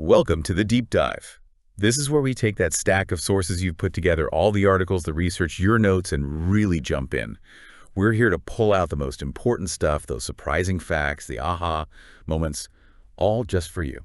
Welcome to the Deep Dive. This is where we take that stack of sources you've put together, all the articles, the research, your notes, and really jump in. We're here to pull out the most important stuff, those surprising facts, the aha moments, all just for you.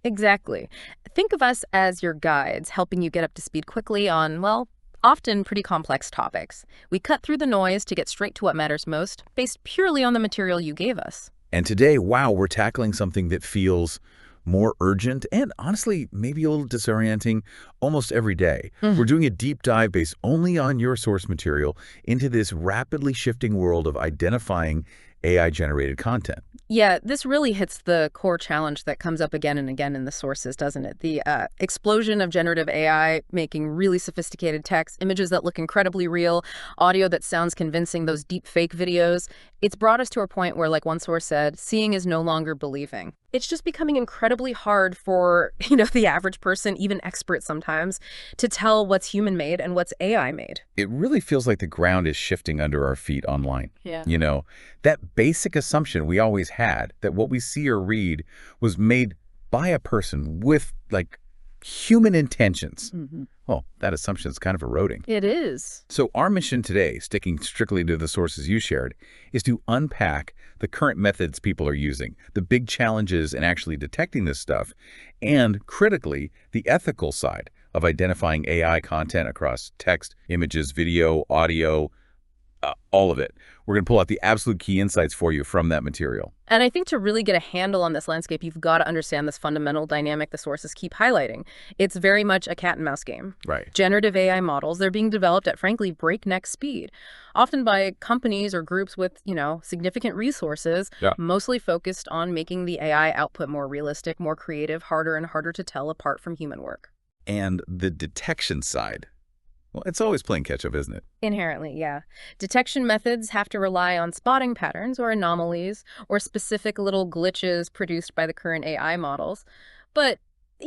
Exactly. Think of us as your guides, helping you get up to speed quickly on, well, often pretty complex topics. We cut through the noise to get straight to what matters most, based purely on the material you gave us. And today, wow, we're tackling something that feels more urgent and honestly, maybe a little disorienting almost every day. We're doing a deep dive based only on your source material into this rapidly shifting world of identifying AI-generated content. Yeah, this really hits the core challenge that comes up again and again in the sources, doesn't it? The explosion of generative AI making really sophisticated text, images that look incredibly real, audio that sounds convincing, those deep fake videos. It's brought us to a point where, like one source said, seeing is no longer believing. It's just becoming incredibly hard for, the average person, even experts sometimes, to tell what's human-made and what's AI-made. It really feels like the ground is shifting under our feet online. Yeah. That basic assumption we always had that what we see or read was made by a person with, human intentions. Well, that assumption is kind of eroding. It is. So our mission today, sticking strictly to the sources you shared, is to unpack the current methods people are using, the big challenges in actually detecting this stuff, and critically, the ethical side of identifying AI content across text, images, video, audio, all of it. We're going to pull out the absolute key insights for you from that material. And I think to really get a handle on this landscape, you've got to understand this fundamental dynamic the sources keep highlighting. It's very much a cat and mouse game. Right. Generative AI models, they're being developed at, frankly, breakneck speed, often by companies or groups with, significant resources, mostly focused on making the AI output more realistic, more creative, harder and harder to tell apart from human work. And the detection side. Well, it's always playing catch-up, isn't it? Inherently, yeah. Detection methods have to rely on spotting patterns or anomalies or specific little glitches produced by the current AI models. But,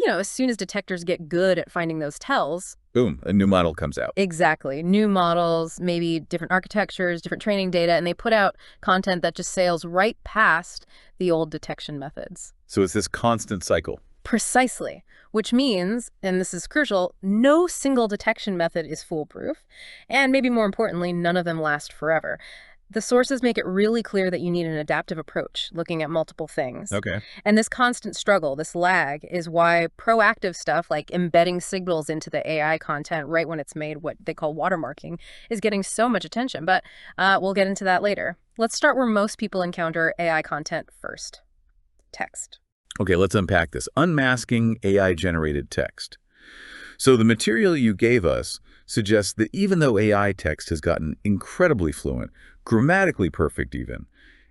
as soon as detectors get good at finding those tells... Boom, a new model comes out. Exactly. New models, maybe different architectures, different training data, and they put out content that just sails right past the old detection methods. So it's this constant cycle. Precisely, which means, and this is crucial, no single detection method is foolproof, and maybe more importantly, none of them last forever. The sources make it really clear that you need an adaptive approach, looking at multiple things. Okay. And this constant struggle, this lag, is why proactive stuff like embedding signals into the AI content right when it's made, what they call watermarking, is getting so much attention. But we'll get into that later. Let's start where most people encounter AI content first. Text. Okay, let's unpack this. Unmasking AI-generated text. So the material you gave us suggests that even though AI text has gotten incredibly fluent, grammatically perfect even,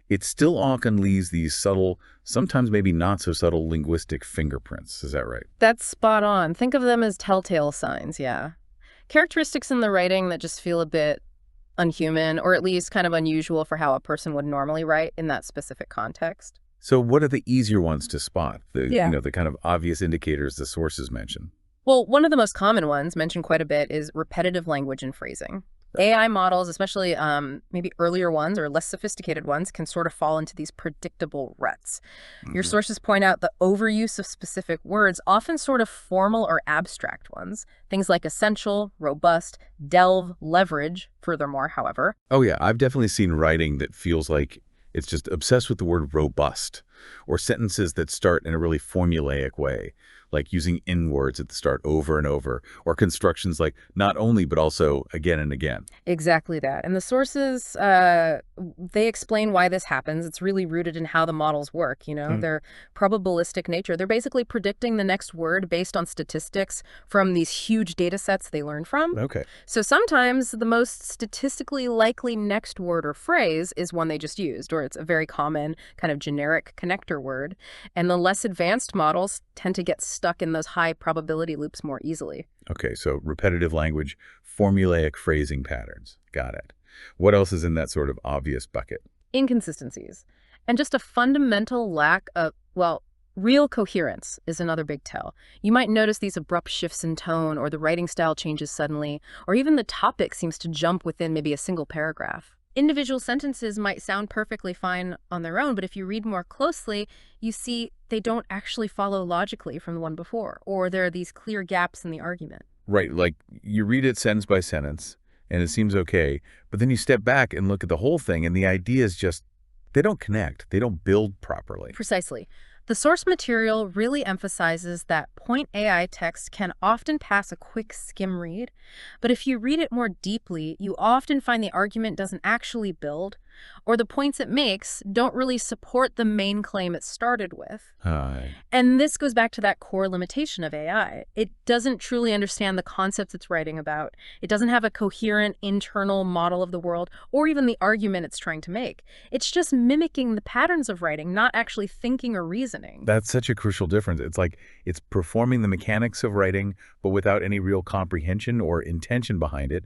it still often leaves these subtle, sometimes maybe not so subtle linguistic fingerprints. Is that right? That's spot on. Think of them as telltale signs, yeah. Characteristics in the writing that just feel a bit unhuman, or at least kind of unusual for how a person would normally write in that specific context. So what are the easier ones to spot? The kind of obvious indicators the sources mention. Well, one of the most common ones mentioned quite a bit is repetitive language and phrasing. Right. AI models, especially maybe earlier ones or less sophisticated ones, can sort of fall into these predictable ruts. Your sources point out the overuse of specific words, often sort of formal or abstract ones. Things like essential, robust, delve, leverage, furthermore, however. Oh yeah, I've definitely seen writing that feels like it's just obsessed with the word robust, or sentences that start in a really formulaic way, like using in-words at the start over and over, or constructions like not only but also again and again. Exactly that. And the sources, they explain why this happens. It's really rooted in how the models work, their probabilistic nature. They're basically predicting the next word based on statistics from these huge data sets they learn from. Okay. So sometimes the most statistically likely next word or phrase is one they just used, or it's a very common kind of generic connector word. And the less advanced models tend to get stuck in those high probability loops more easily. Okay, so repetitive language, formulaic phrasing patterns. Got it. What else is in that sort of obvious bucket? Inconsistencies. And just a fundamental lack of, real coherence is another big tell. You might notice these abrupt shifts in tone, or the writing style changes suddenly, or even the topic seems to jump within maybe a single paragraph. Individual sentences might sound perfectly fine on their own, but if you read more closely, you see they don't actually follow logically from the one before, or there are these clear gaps in the argument. Right, like you read it sentence by sentence, and it seems okay, but then you step back and look at the whole thing, and the ideas just, they don't connect. They don't build properly. Precisely. The source material really emphasizes that point AI text can often pass a quick skim read, but if you read it more deeply, you often find the argument doesn't actually build, or the points it makes don't really support the main claim it started with. Hi. And this goes back to that core limitation of AI. It doesn't truly understand the concepts it's writing about. It doesn't have a coherent internal model of the world or even the argument it's trying to make. It's just mimicking the patterns of writing, not actually thinking or reasoning. That's such a crucial difference. It's like it's performing the mechanics of writing, but without any real comprehension or intention behind it.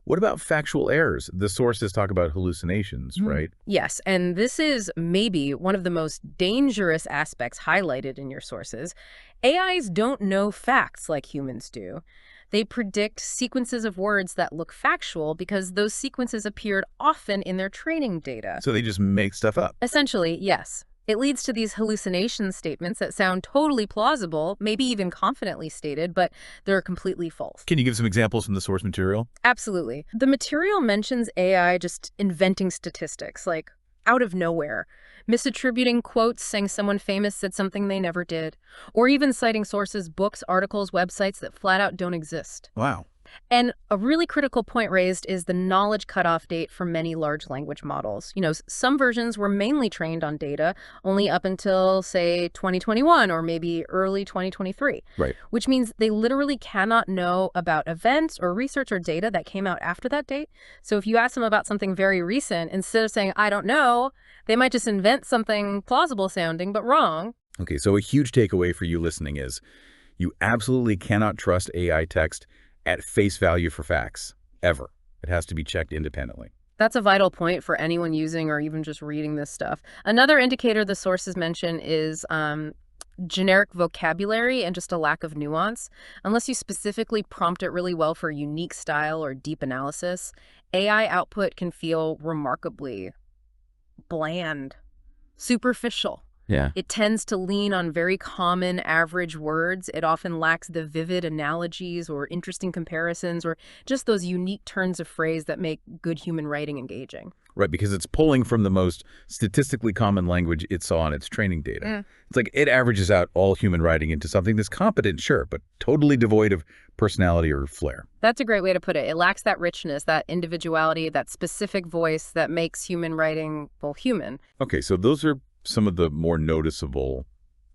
What about factual errors? The sources talk about hallucinations, right? Yes, and this is maybe one of the most dangerous aspects highlighted in your sources. AIs don't know facts like humans do. They predict sequences of words that look factual because those sequences appeared often in their training data. So they just make stuff up. Essentially, yes. It leads to these hallucination statements that sound totally plausible, maybe even confidently stated, but they're completely false. Can you give some examples from the source material? Absolutely. The material mentions AI just inventing statistics, like out of nowhere, misattributing quotes saying someone famous said something they never did, or even citing sources, books, articles, websites that flat out don't exist. Wow. And a really critical point raised is the knowledge cutoff date for many large language models. Some versions were mainly trained on data only up until, say, 2021 or maybe early 2023. Right. Which means they literally cannot know about events or research or data that came out after that date. So if you ask them about something very recent, instead of saying, I don't know, they might just invent something plausible sounding but wrong. Okay, so a huge takeaway for you listening is you absolutely cannot trust AI text at face value for facts, ever. It has to be checked independently. That's a vital point for anyone using or even just reading this stuff. Another indicator the sources mention is generic vocabulary and just a lack of nuance. Unless you specifically prompt it really well for unique style or deep analysis, AI output can feel remarkably bland, superficial. Yeah. It tends to lean on very common average words. It often lacks the vivid analogies or interesting comparisons or just those unique turns of phrase that make good human writing engaging. Right, because it's pulling from the most statistically common language it saw in its training data. It's like it averages out all human writing into something that's competent, sure, but totally devoid of personality or flair. That's a great way to put it. It lacks that richness, that individuality, that specific voice that makes human writing, well, human. Okay, so those are some of the more noticeable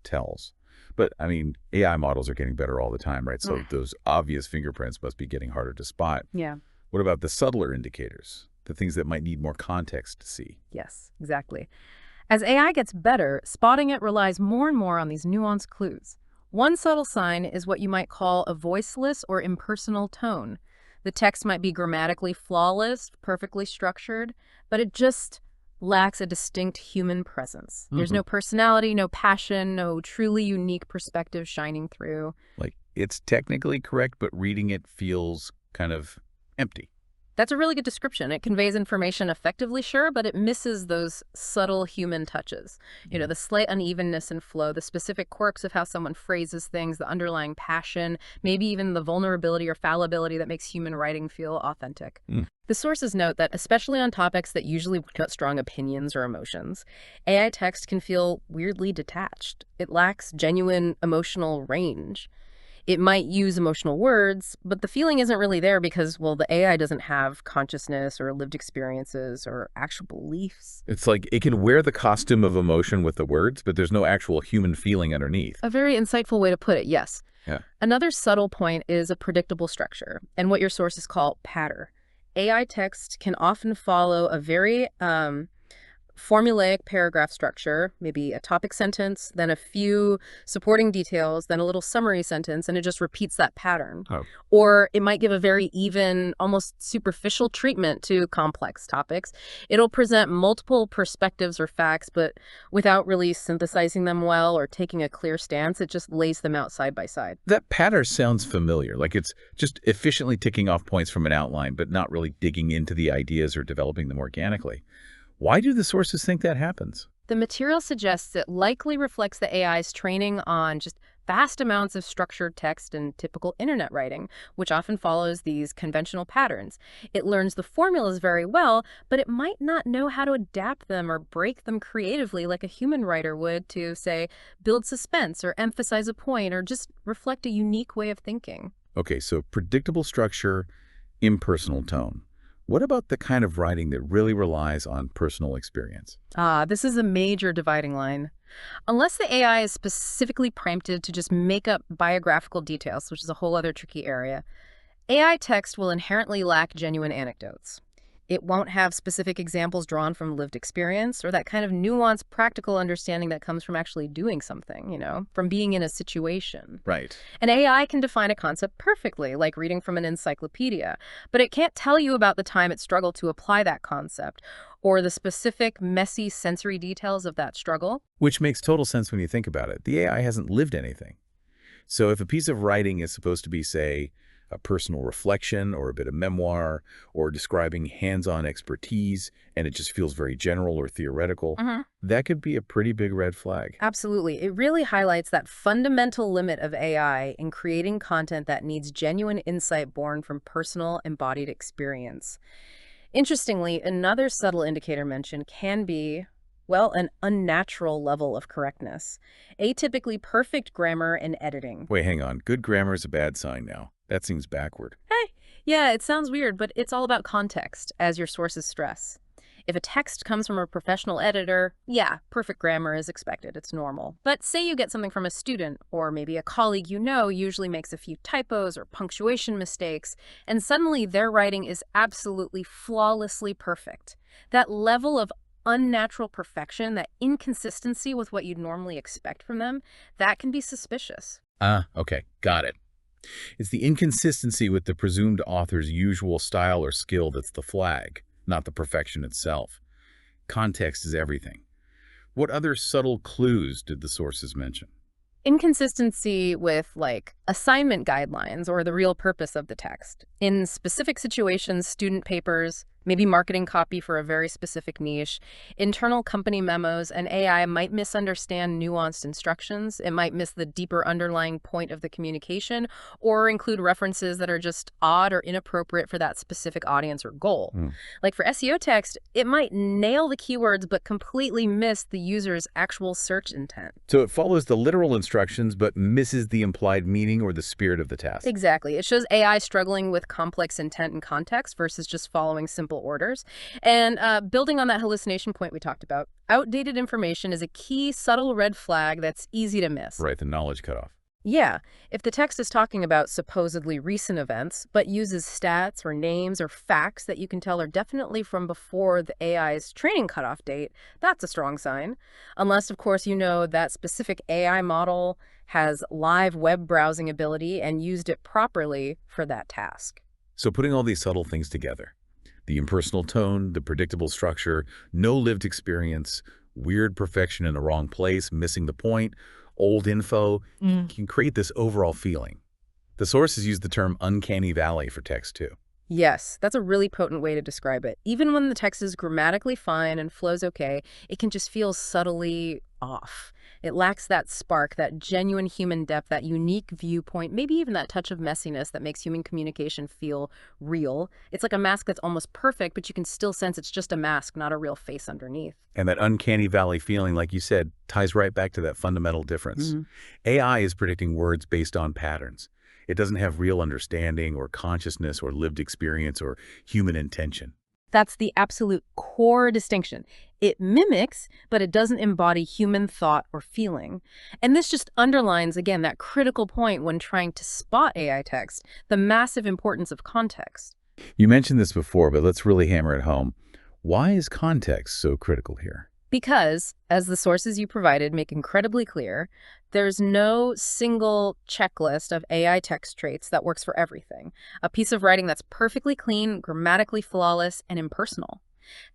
tells. But, I mean, AI models are getting better all the time, right? So those obvious fingerprints must be getting harder to spot. Yeah. What about the subtler indicators? The things that might need more context to see? Yes, exactly. As AI gets better, spotting it relies more and more on these nuanced clues. One subtle sign is what you might call a voiceless or impersonal tone. The text might be grammatically flawless, perfectly structured, but it just lacks a distinct human presence. There's no personality, no passion, no truly unique perspective shining through. Like, it's technically correct, but reading it feels kind of empty. That's a really good description. It conveys information effectively, sure, but it misses those subtle human touches. The slight unevenness in flow, the specific quirks of how someone phrases things, the underlying passion, maybe even the vulnerability or fallibility that makes human writing feel authentic. The sources note that, especially on topics that usually got strong opinions or emotions, AI text can feel weirdly detached. It lacks genuine emotional range. It might use emotional words, but the feeling isn't really there because, well, the AI doesn't have consciousness or lived experiences or actual beliefs. It's like it can wear the costume of emotion with the words, but there's no actual human feeling underneath. A very insightful way to put it, yes. Yeah. Another subtle point is a predictable structure and what your sources call patter. AI text can often follow a very formulaic paragraph structure, maybe a topic sentence, then a few supporting details, then a little summary sentence, and it just repeats that pattern. Oh, Or it might give a very even, almost superficial treatment to complex topics. It'll present multiple perspectives or facts, but without really synthesizing them well or taking a clear stance. It just lays them out side by side. that pattern sounds familiar, like it's just efficiently ticking off points from an outline, but not really digging into the ideas or developing them organically. Why do the sources think that happens? The material suggests it likely reflects the AI's training on just vast amounts of structured text and typical internet writing, which often follows these conventional patterns. It learns the formulas very well, but it might not know how to adapt them or break them creatively like a human writer would to, say, build suspense or emphasize a point or just reflect a unique way of thinking. Okay, so predictable structure, impersonal tone. What about the kind of writing that really relies on personal experience? This is a major dividing line. Unless the AI is specifically prompted to just make up biographical details, which is a whole other tricky area, AI text will inherently lack genuine anecdotes. It won't have specific examples drawn from lived experience or that kind of nuanced practical understanding that comes from actually doing something, from being in a situation. Right. An AI can define a concept perfectly, like reading from an encyclopedia, but it can't tell you about the time it struggled to apply that concept or the specific, messy sensory details of that struggle. Which makes total sense when you think about it. The AI hasn't lived anything. So if a piece of writing is supposed to be, say, a personal reflection or a bit of memoir or describing hands-on expertise, and it just feels very general or theoretical, that could be a pretty big red flag. Absolutely. It really highlights that fundamental limit of AI in creating content that needs genuine insight born from personal, embodied experience. Interestingly, another subtle indicator mentioned can be, well, an unnatural level of correctness. Atypically perfect grammar and editing. Wait, hang on. Good grammar is a bad sign now. That seems backward. Hey, yeah, it sounds weird, but it's all about context, as your sources stress. If a text comes from a professional editor, yeah, perfect grammar is expected. It's normal. But say you get something from a student, or maybe a colleague usually makes a few typos or punctuation mistakes, and suddenly their writing is absolutely flawlessly perfect. That level of unnatural perfection, that inconsistency with what you'd normally expect from them, that can be suspicious. Okay, got it. It's the inconsistency with the presumed author's usual style or skill that's the flag, not the perfection itself. Context is everything. What other subtle clues did the sources mention? Inconsistency with, like, assignment guidelines or the real purpose of the text. In specific situations, student papers, maybe marketing copy for a very specific niche, internal company memos, and AI might misunderstand nuanced instructions. It might miss the deeper underlying point of the communication or include references that are just odd or inappropriate for that specific audience or goal. Like for SEO text, it might nail the keywords but completely miss the user's actual search intent. So it follows the literal instructions but misses the implied meaning or the spirit of the task. Exactly. It shows AI struggling with complex intent and context versus just following simple orders. And building on that hallucination point we talked about, outdated information is a key subtle red flag that's easy to miss. Right, the knowledge cutoff. Yeah, if the text is talking about supposedly recent events, but uses stats or names or facts that you can tell are definitely from before the AI's training cutoff date, that's a strong sign. Unless, of course, you know that specific AI model has live web browsing ability and used it properly for that task. So putting all these subtle things together, the impersonal tone, the predictable structure, no lived experience, weird perfection in the wrong place, missing the point, old info, can create this overall feeling. The sources use the term uncanny valley for text too. Yes, that's a really potent way to describe it. Even when the text is grammatically fine and flows okay, it can just feel subtly off. It lacks that spark, that genuine human depth, that unique viewpoint, maybe even that touch of messiness that makes human communication feel real. It's like a mask that's almost perfect, but you can still sense it's just a mask, not a real face underneath. And that uncanny valley feeling, like you said, ties right back to that fundamental difference. AI is predicting words based on patterns. It doesn't have real understanding or consciousness or lived experience or human intention. That's the absolute core distinction. It mimics, but it doesn't embody human thought or feeling. And this just underlines, again, that critical point when trying to spot AI text, the massive importance of context. You mentioned this before, but let's really hammer it home. Why is context so critical here? Because, as the sources you provided make incredibly clear, there's no single checklist of AI text traits that works for everything. A piece of writing that's perfectly clean, grammatically flawless, and impersonal.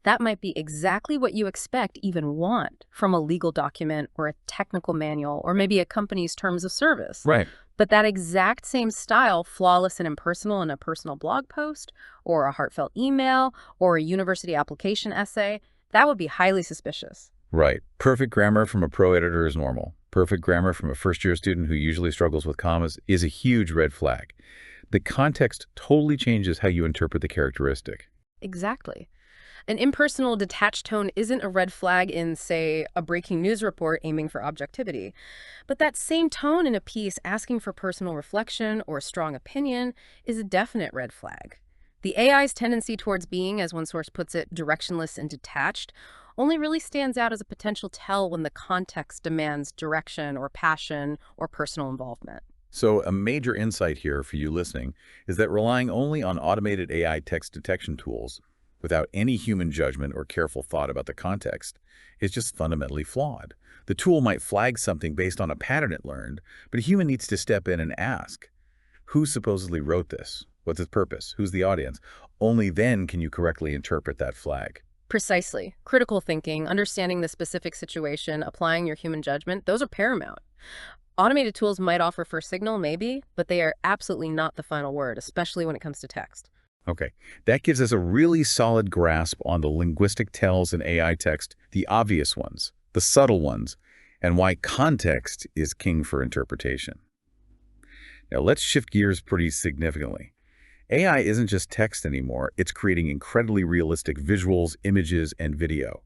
That might be exactly what you expect, even want, from a legal document or a technical manual or maybe a company's terms of service. Right. But that exact same style, flawless and impersonal in a personal blog post or a heartfelt email or a university application essay, that would be highly suspicious. Right. Perfect grammar from a pro editor is normal. Perfect grammar from a first-year student who usually struggles with commas is a huge red flag. The context totally changes how you interpret the characteristic. Exactly. An impersonal, detached tone isn't a red flag in, say, a breaking news report aiming for objectivity. But that same tone in a piece asking for personal reflection or a strong opinion is a definite red flag. The AI's tendency towards being, as one source puts it, directionless and detached only really stands out as a potential tell when the context demands direction or passion or personal involvement. So a major insight here for you listening is that relying only on automated AI text detection tools without any human judgment or careful thought about the context is just fundamentally flawed. The tool might flag something based on a pattern it learned, but a human needs to step in and ask, who supposedly wrote this? What's its purpose? Who's the audience? Only then can you correctly interpret that flag. Precisely. Critical thinking, understanding the specific situation, applying your human judgment, those are paramount. Automated tools might offer first signal, maybe, but they are absolutely not the final word, especially when it comes to text. Okay, that gives us a really solid grasp on the linguistic tells in AI text, the obvious ones, the subtle ones, and why context is king for interpretation. Now let's shift gears pretty significantly. AI isn't just text anymore, it's creating incredibly realistic visuals, images, and video.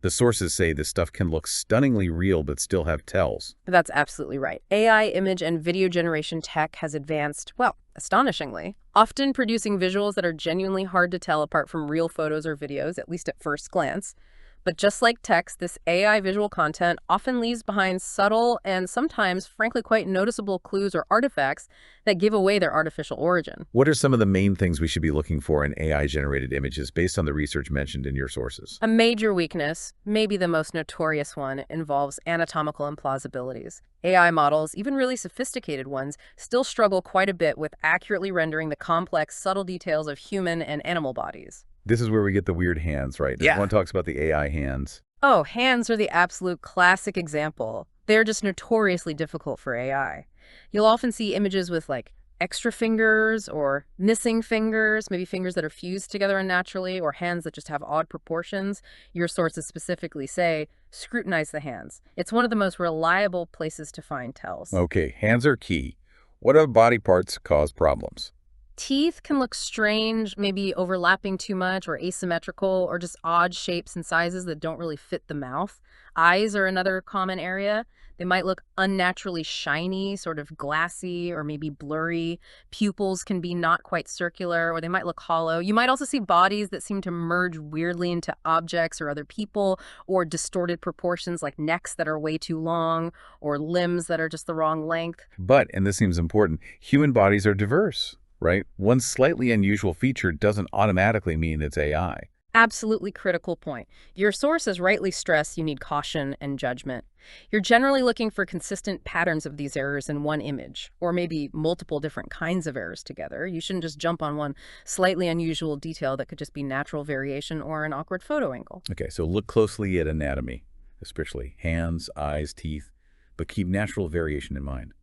The sources say this stuff can look stunningly real but still have tells. That's absolutely right. AI image and video generation tech has advanced, well, astonishingly, often producing visuals that are genuinely hard to tell apart from real photos or videos, at least at first glance. But just like text, this AI visual content often leaves behind subtle and sometimes, frankly, quite noticeable clues or artifacts that give away their artificial origin. What are some of the main things we should be looking for in AI-generated images based on the research mentioned in your sources? A major weakness, maybe the most notorious one, involves anatomical implausibilities. AI models, even really sophisticated ones, still struggle quite a bit with accurately rendering the complex, subtle details of human and animal bodies. This is where we get the weird hands, right? Yeah. Everyone talks about the AI hands. Oh, hands are the absolute classic example. They're just notoriously difficult for AI. You'll often see images with like extra fingers or missing fingers, maybe fingers that are fused together unnaturally, or hands that just have odd proportions. Your sources specifically say, scrutinize the hands. It's one of the most reliable places to find tells. Okay, hands are key. What other body parts cause problems? Teeth can look strange, maybe overlapping too much or asymmetrical or just odd shapes and sizes that don't really fit the mouth. Eyes are another common area. They might look unnaturally shiny, sort of glassy or maybe blurry. Pupils can be not quite circular or they might look hollow. You might also see bodies that seem to merge weirdly into objects or other people, or distorted proportions like necks that are way too long or limbs that are just the wrong length. But, and this seems important, human bodies are diverse, right? One slightly unusual feature doesn't automatically mean it's AI. Absolutely critical point. Your sources rightly stress you need caution and judgment. You're generally looking for consistent patterns of these errors in one image, or maybe multiple different kinds of errors together. You shouldn't just jump on one slightly unusual detail that could just be natural variation or an awkward photo angle. Okay, so look closely at anatomy, especially hands, eyes, teeth, but keep natural variation in mind.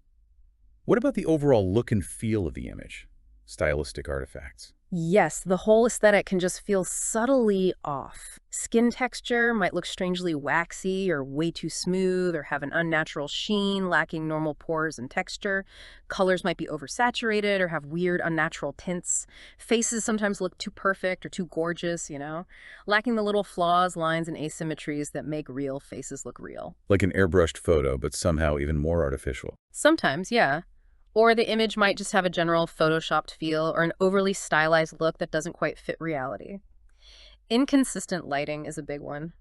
What about the overall look and feel of the image? Stylistic artifacts. Yes, the whole aesthetic can just feel subtly off. Skin texture might look strangely waxy or way too smooth or have an unnatural sheen, lacking normal pores and texture. Colors might be oversaturated or have weird, unnatural tints. Faces sometimes look too perfect or too gorgeous, lacking the little flaws, lines, and asymmetries that make real faces look real. Like an airbrushed photo, but somehow even more artificial. Sometimes, yeah. Or the image might just have a general photoshopped feel or an overly stylized look that doesn't quite fit reality. Inconsistent lighting is a big one.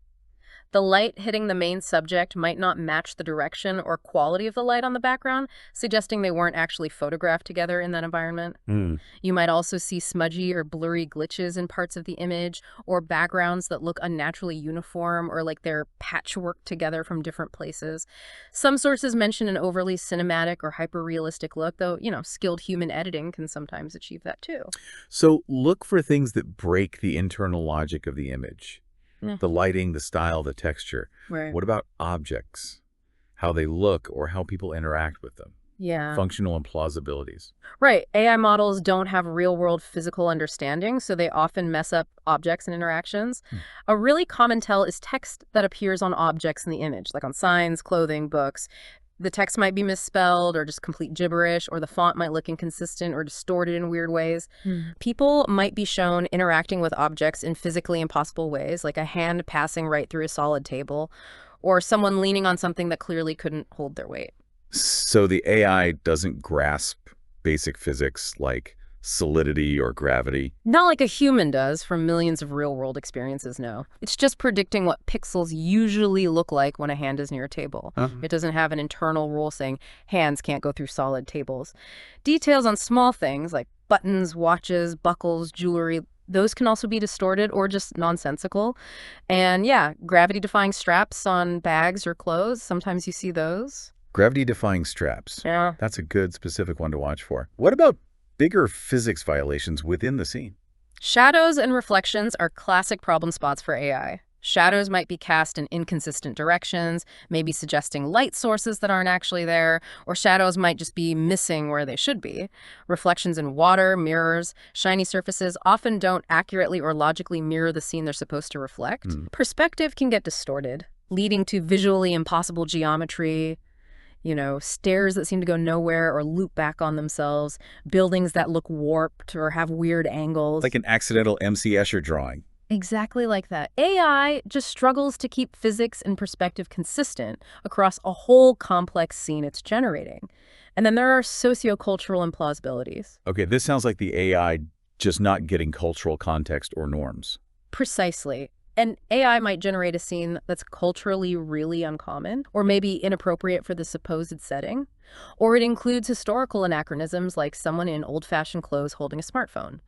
The light hitting the main subject might not match the direction or quality of the light on the background, suggesting they weren't actually photographed together in that environment. Hmm. You might also see smudgy or blurry glitches in parts of the image, or backgrounds that look unnaturally uniform or like they're patchworked together from different places. Some sources mention an overly cinematic or hyper-realistic look, though, skilled human editing can sometimes achieve that too. So look for things that break the internal logic of the image. Yeah. The lighting, the style, the texture. Right. What about objects? How they look or how people interact with them? Yeah. Functional implausibilities. Right. AI models don't have real-world physical understanding, so they often mess up objects and interactions. Hmm. A really common tell is text that appears on objects in the image, like on signs, clothing, books. The text might be misspelled or just complete gibberish, or the font might look inconsistent or distorted in weird ways. People might be shown interacting with objects in physically impossible ways, like a hand passing right through a solid table, or someone leaning on something that clearly couldn't hold their weight. So the AI doesn't grasp basic physics like solidity or gravity. Not like a human does from millions of real-world experiences, no. It's just predicting what pixels usually look like when a hand is near a table. It doesn't have an internal rule saying hands can't go through solid tables. Details on small things like buttons, watches, buckles, jewelry, those can also be distorted or just nonsensical. And yeah, gravity-defying straps on bags or clothes, sometimes you see those. Gravity-defying straps. Yeah. That's a good specific one to watch for. What about bigger physics violations within the scene? Shadows and reflections are classic problem spots for AI. Shadows might be cast in inconsistent directions, maybe suggesting light sources that aren't actually there, or shadows might just be missing where they should be. Reflections in water, mirrors, shiny surfaces often don't accurately or logically mirror the scene they're supposed to reflect. Perspective can get distorted, leading to visually impossible geometry, stairs that seem to go nowhere or loop back on themselves, buildings that look warped or have weird angles. Like an accidental MC Escher drawing. Exactly like that. AI just struggles to keep physics and perspective consistent across a whole complex scene it's generating. And then there are sociocultural implausibilities. Okay, this sounds like the AI just not getting cultural context or norms. Precisely. And AI might generate a scene that's culturally really uncommon, or maybe inappropriate for the supposed setting. Or it includes historical anachronisms like someone in old-fashioned clothes holding a smartphone.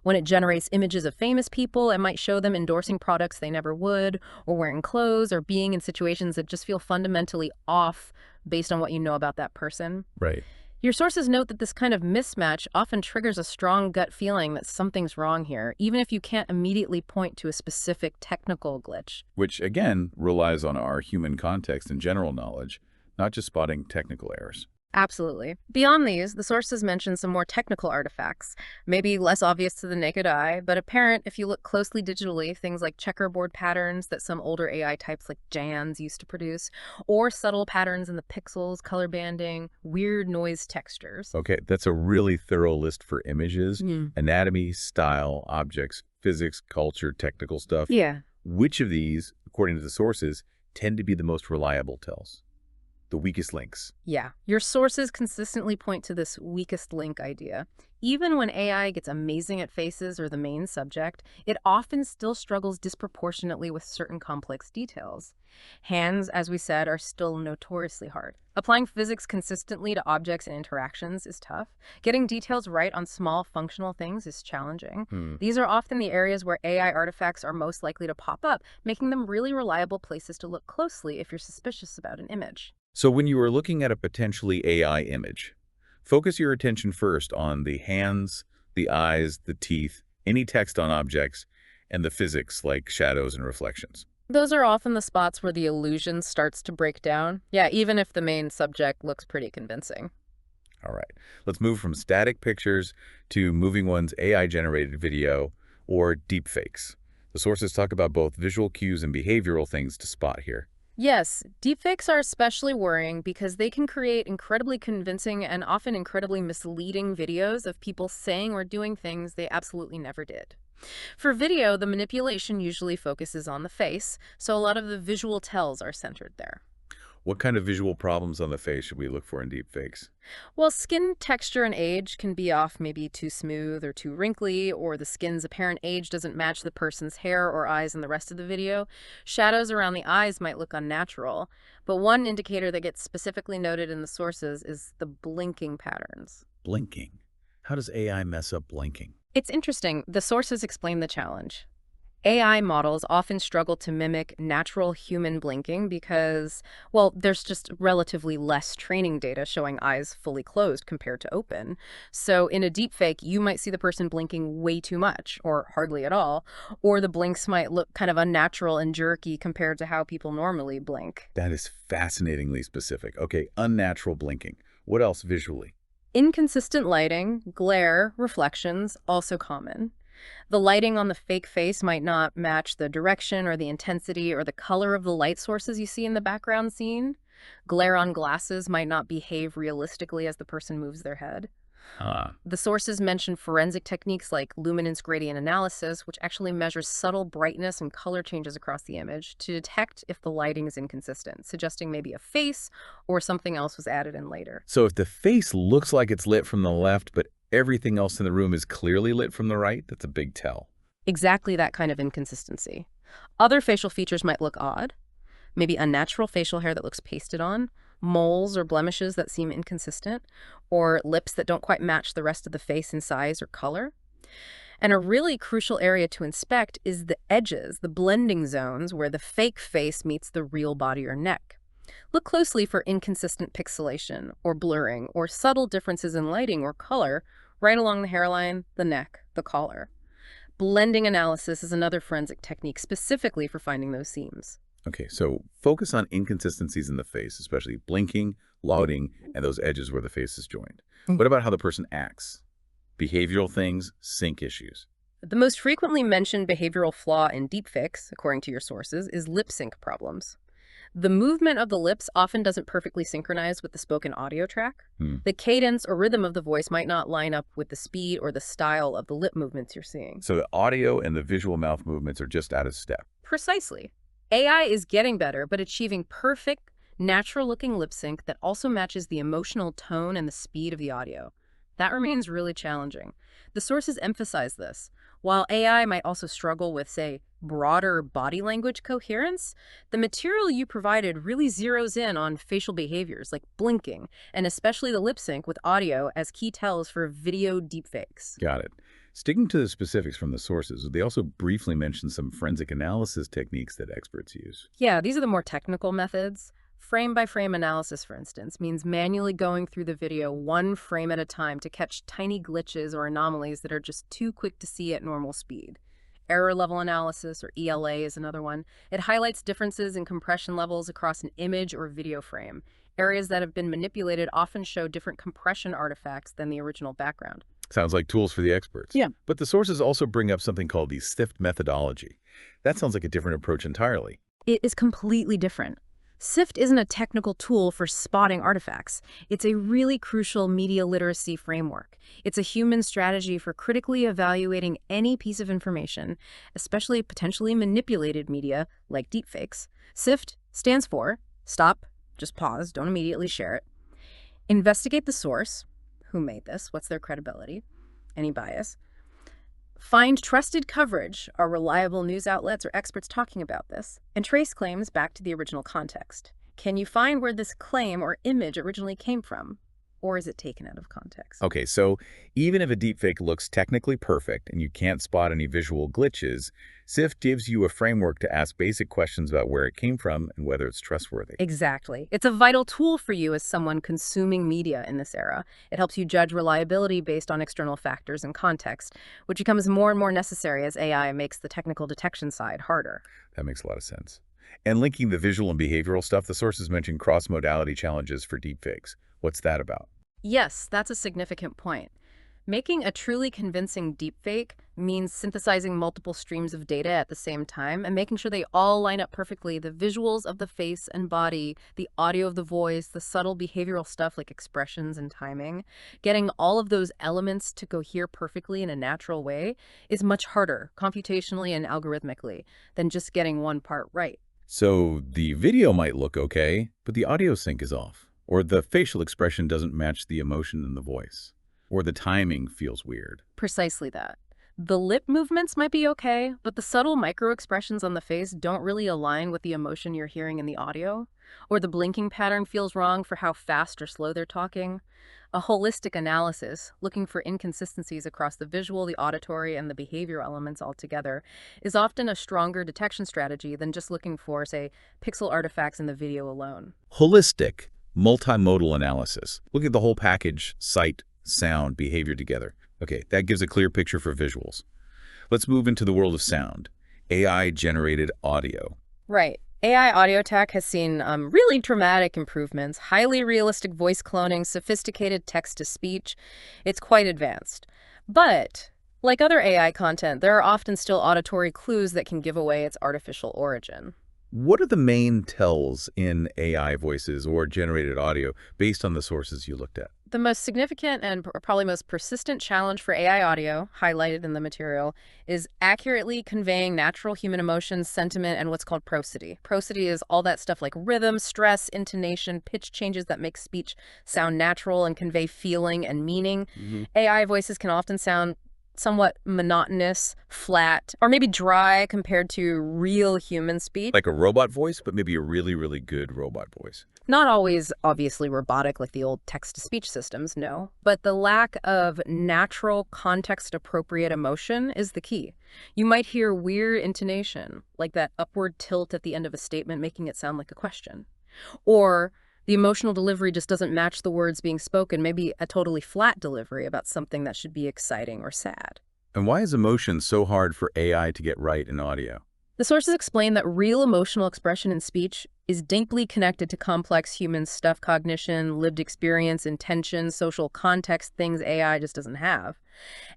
When it generates images of famous people, it might show them endorsing products they never would, or wearing clothes, or being in situations that just feel fundamentally off based on what you know about that person. Right. Your sources note that this kind of mismatch often triggers a strong gut feeling that something's wrong here, even if you can't immediately point to a specific technical glitch. Which, again, relies on our human context and general knowledge, not just spotting technical errors. Absolutely. Beyond these, the sources mention some more technical artifacts, maybe less obvious to the naked eye, but apparent if you look closely digitally, things like checkerboard patterns that some older AI types like Jans used to produce, or subtle patterns in the pixels, color banding, weird noise textures. Okay, that's a really thorough list for images, anatomy, style, objects, physics, culture, technical stuff. Yeah. Which of these, according to the sources, tend to be the most reliable tells? The weakest links. Yeah. Your sources consistently point to this weakest link idea. Even when AI gets amazing at faces or the main subject, it often still struggles disproportionately with certain complex details. Hands, as we said, are still notoriously hard. Applying physics consistently to objects and interactions is tough. Getting details right on small functional things is challenging. These are often the areas where AI artifacts are most likely to pop up, making them really reliable places to look closely if you're suspicious about an image. So when you are looking at a potentially AI image, focus your attention first on the hands, the eyes, the teeth, any text on objects, and the physics like shadows and reflections. Those are often the spots where the illusion starts to break down. Yeah, even if the main subject looks pretty convincing. All right, let's move from static pictures to moving one's AI-generated video or deepfakes. The sources talk about both visual cues and behavioral things to spot here. Yes, deepfakes are especially worrying because they can create incredibly convincing and often incredibly misleading videos of people saying or doing things they absolutely never did. For video, the manipulation usually focuses on the face, so a lot of the visual tells are centered there. What kind of visual problems on the face should we look for in deepfakes? Well, skin texture and age can be off, maybe too smooth or too wrinkly, or the skin's apparent age doesn't match the person's hair or eyes in the rest of the video. Shadows around the eyes might look unnatural, but one indicator that gets specifically noted in the sources is the blinking patterns. Blinking. How does AI mess up blinking? It's interesting. The sources explain the challenge. AI models often struggle to mimic natural human blinking because, well, there's just relatively less training data showing eyes fully closed compared to open. So in a deepfake, you might see the person blinking way too much or hardly at all, or the blinks might look kind of unnatural and jerky compared to how people normally blink. That is fascinatingly specific. Okay, unnatural blinking. What else visually? Inconsistent lighting, glare, reflections, also common. The lighting on the fake face might not match the direction or the intensity or the color of the light sources you see in the background scene. Glare on glasses might not behave realistically as the person moves their head. Huh. The sources mention forensic techniques like luminance gradient analysis, which actually measures subtle brightness and color changes across the image to detect if the lighting is inconsistent, suggesting maybe a face or something else was added in later. So if the face looks like it's lit from the left, but everything else in the room is clearly lit from the right, that's a big tell. Exactly that kind of inconsistency. Other facial features might look odd, maybe unnatural facial hair that looks pasted on, moles or blemishes that seem inconsistent, or lips that don't quite match the rest of the face in size or color. And a really crucial area to inspect is the edges, the blending zones where the fake face meets the real body or neck. Look closely for inconsistent pixelation or blurring or subtle differences in lighting or color right along the hairline, the neck, the collar. Blending analysis is another forensic technique specifically for finding those seams. Okay, so focus on inconsistencies in the face, especially blinking, loading, and those edges where the face is joined. What about how the person acts? Behavioral things, sync issues. The most frequently mentioned behavioral flaw in deepfakes, according to your sources, is lip sync problems. The movement of the lips often doesn't perfectly synchronize with the spoken audio track. The cadence or rhythm of the voice might not line up with the speed or the style of the lip movements you're seeing. So the audio and the visual mouth movements are just out of step. Precisely. AI is getting better, but achieving perfect, natural-looking lip sync that also matches the emotional tone and the speed of the audio. That remains really challenging. The sources emphasize this. While AI might also struggle with, say, broader body language coherence, the material you provided really zeroes in on facial behaviors like blinking, and especially the lip sync with audio as key tells for video deepfakes. Got it. Sticking to the specifics from the sources, they also briefly mention some forensic analysis techniques that experts use. Yeah, these are the more technical methods. Frame-by-frame analysis, for instance, means manually going through the video one frame at a time to catch tiny glitches or anomalies that are just too quick to see at normal speed. Error level analysis, or ELA, is another one. It highlights differences in compression levels across an image or video frame. Areas that have been manipulated often show different compression artifacts than the original background. Sounds like tools for the experts. Yeah. But the sources also bring up something called the SIFT methodology. That sounds like a different approach entirely. It is completely different. SIFT isn't a technical tool for spotting artifacts. It's a really crucial media literacy framework. It's a human strategy for critically evaluating any piece of information, especially potentially manipulated media like deepfakes. SIFT stands for stop, just pause, don't immediately share it. Investigate the source. Who made this? What's their credibility? Any bias? Find trusted coverage, are reliable news outlets or experts talking about this, and trace claims back to the original context. Can you find where this claim or image originally came from? Or is it taken out of context? Okay, so even if a deepfake looks technically perfect and you can't spot any visual glitches, SIFT gives you a framework to ask basic questions about where it came from and whether it's trustworthy. Exactly. It's a vital tool for you as someone consuming media in this era. It helps you judge reliability based on external factors and context, which becomes more and more necessary as AI makes the technical detection side harder. That makes a lot of sense. And linking the visual and behavioral stuff, the sources mention cross-modality challenges for deepfakes. What's that about? Yes, that's a significant point. Making a truly convincing deepfake means synthesizing multiple streams of data at the same time and making sure they all line up perfectly. The visuals of the face and body, the audio of the voice, the subtle behavioral stuff like expressions and timing. Getting all of those elements to cohere perfectly in a natural way is much harder, computationally and algorithmically, than just getting one part right. So the video might look okay, but the audio sync is off, or the facial expression doesn't match the emotion in the voice, or the timing feels weird. Precisely that. The lip movements might be okay, but the subtle micro-expressions on the face don't really align with the emotion you're hearing in the audio, or the blinking pattern feels wrong for how fast or slow they're talking. A holistic analysis, looking for inconsistencies across the visual, the auditory, and the behavioral elements altogether, is often a stronger detection strategy than just looking for, say, pixel artifacts in the video alone. Holistic, multimodal analysis. Look at the whole package, sight, sound, behavior together. Okay, that gives a clear picture for visuals. Let's move into the world of sound. AI-generated audio. Right. AI audio tech has seen really dramatic improvements, highly realistic voice cloning, sophisticated text-to-speech. It's quite advanced. But, like other AI content, there are often still auditory clues that can give away its artificial origin. What are the main tells in AI voices or generated audio based on the sources you looked at? The most significant and probably most persistent challenge for AI audio, highlighted in the material, is accurately conveying natural human emotions, sentiment, and what's called prosody. Prosody is all that stuff like rhythm, stress, intonation, pitch changes that make speech sound natural and convey feeling and meaning. AI voices can often sound somewhat monotonous, flat, or maybe dry compared to real human speech. Like a robot voice, but maybe a really, really good robot voice. Not always obviously robotic like the old text-to-speech systems, no. But the lack of natural, context-appropriate emotion is the key. You might hear weird intonation, like that upward tilt at the end of a statement making it sound like a question. Or the emotional delivery just doesn't match the words being spoken, maybe a totally flat delivery about something that should be exciting or sad. And why is emotion so hard for AI to get right in audio? The sources explain that real emotional expression in speech is deeply connected to complex human stuff, cognition, lived experience, intention, social context, things AI just doesn't have.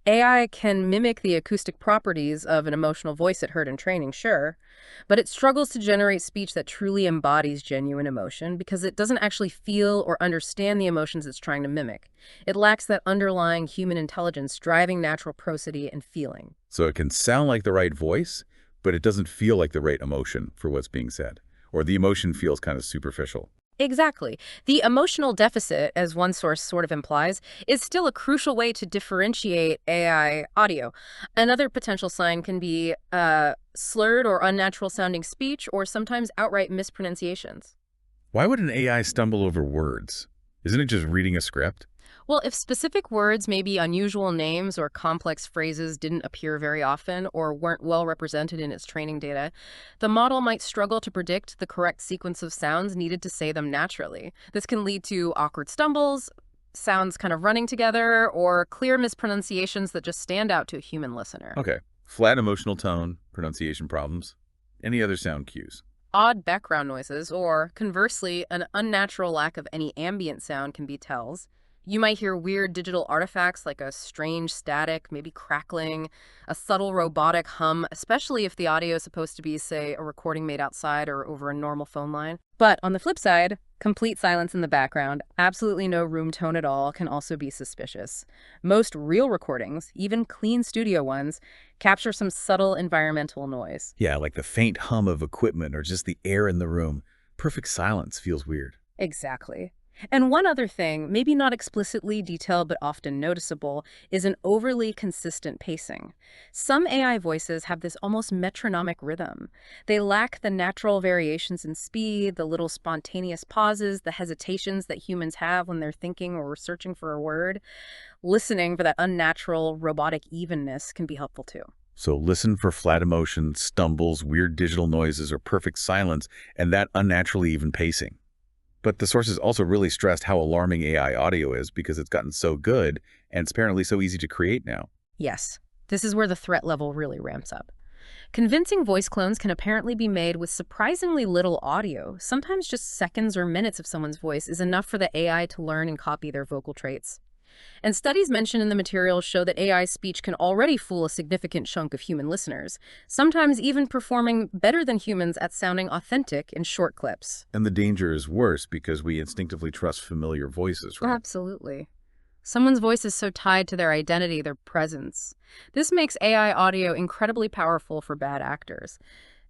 AI can mimic the acoustic properties of an emotional voice it heard in training, sure, but it struggles to generate speech that truly embodies genuine emotion because it doesn't actually feel or understand the emotions it's trying to mimic. It lacks that underlying human intelligence driving natural prosody and feeling. So it can sound like the right voice, but it doesn't feel like the right emotion for what's being said. Or the emotion feels kind of superficial. Exactly. The emotional deficit, as one source sort of implies, is still a crucial way to differentiate AI audio. Another potential sign can be slurred or unnatural sounding speech or sometimes outright mispronunciations. Why would an AI stumble over words? Isn't it just reading a script? Well, if specific words, maybe unusual names or complex phrases didn't appear very often or weren't well represented in its training data, the model might struggle to predict the correct sequence of sounds needed to say them naturally. This can lead to awkward stumbles, sounds kind of running together, or clear mispronunciations that just stand out to a human listener. Okay. Flat emotional tone, pronunciation problems. Any other sound cues? Odd background noises, or conversely, an unnatural lack of any ambient sound can be tells. You might hear weird digital artifacts like a strange static, maybe crackling, a subtle robotic hum, especially if the audio is supposed to be, say, a recording made outside or over a normal phone line. But on the flip side, complete silence in the background, absolutely no room tone at all, can also be suspicious. Most real recordings, even clean studio ones, capture some subtle environmental noise. Yeah, like the faint hum of equipment or just the air in the room. Perfect silence feels weird. Exactly. And one other thing, maybe not explicitly detailed but often noticeable, is an overly consistent pacing. Some AI voices have this almost metronomic rhythm. They lack the natural variations in speed, the little spontaneous pauses, the hesitations that humans have when they're thinking or searching for a word. Listening for that unnatural, robotic evenness can be helpful too. So listen for flat emotion, stumbles, weird digital noises, or perfect silence, and that unnaturally even pacing. But the sources also really stressed how alarming AI audio is because it's gotten so good and it's apparently so easy to create now. Yes, this is where the threat level really ramps up. Convincing voice clones can apparently be made with surprisingly little audio. Sometimes just seconds or minutes of someone's voice is enough for the AI to learn and copy their vocal traits. And studies mentioned in the material show that AI speech can already fool a significant chunk of human listeners, sometimes even performing better than humans at sounding authentic in short clips. And the danger is worse because we instinctively trust familiar voices, right? Absolutely. Someone's voice is so tied to their identity, their presence. This makes AI audio incredibly powerful for bad actors.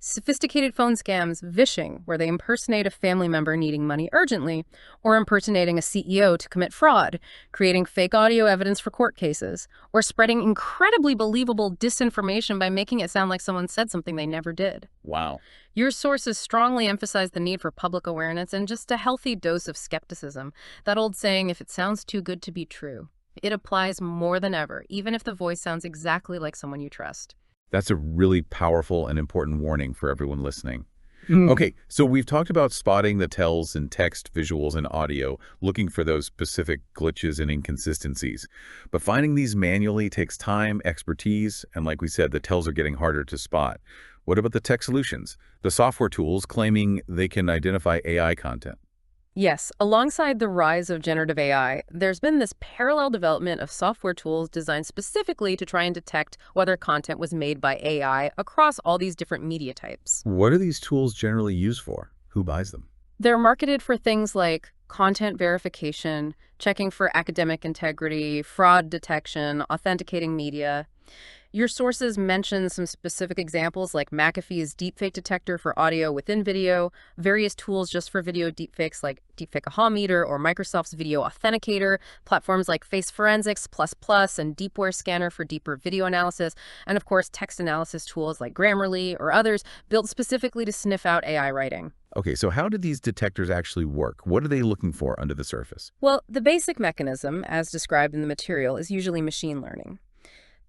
Sophisticated phone scams, vishing, where they impersonate a family member needing money urgently, or impersonating a CEO to commit fraud, creating fake audio evidence for court cases, or spreading incredibly believable disinformation by making it sound like someone said something they never did. Wow. Your sources strongly emphasize the need for public awareness and just a healthy dose of skepticism. That old saying, if it sounds too good to be true, it applies more than ever, even if the voice sounds exactly like someone you trust. That's a really powerful and important warning for everyone listening. Okay, so we've talked about spotting the tells in text, visuals, and audio, looking for those specific glitches and inconsistencies. But finding these manually takes time, expertise, and like we said, the tells are getting harder to spot. What about the tech solutions? The software tools claiming they can identify AI content. Yes, alongside the rise of generative AI, there's been this parallel development of software tools designed specifically to try and detect whether content was made by AI across all these different media types. What are these tools generally used for? Who buys them? They're marketed for things like content verification, checking for academic integrity, fraud detection, authenticating media. Your sources mention some specific examples like McAfee's deepfake detector for audio within video, various tools just for video deepfakes like Deepfake Aha Meter or Microsoft's Video Authenticator, platforms like Face Forensics, and Deepware Scanner for deeper video analysis, and of course text analysis tools like Grammarly or others built specifically to sniff out AI writing. Okay, so how do these detectors actually work? What are they looking for under the surface? Well, the basic mechanism, as described in the material, is usually machine learning.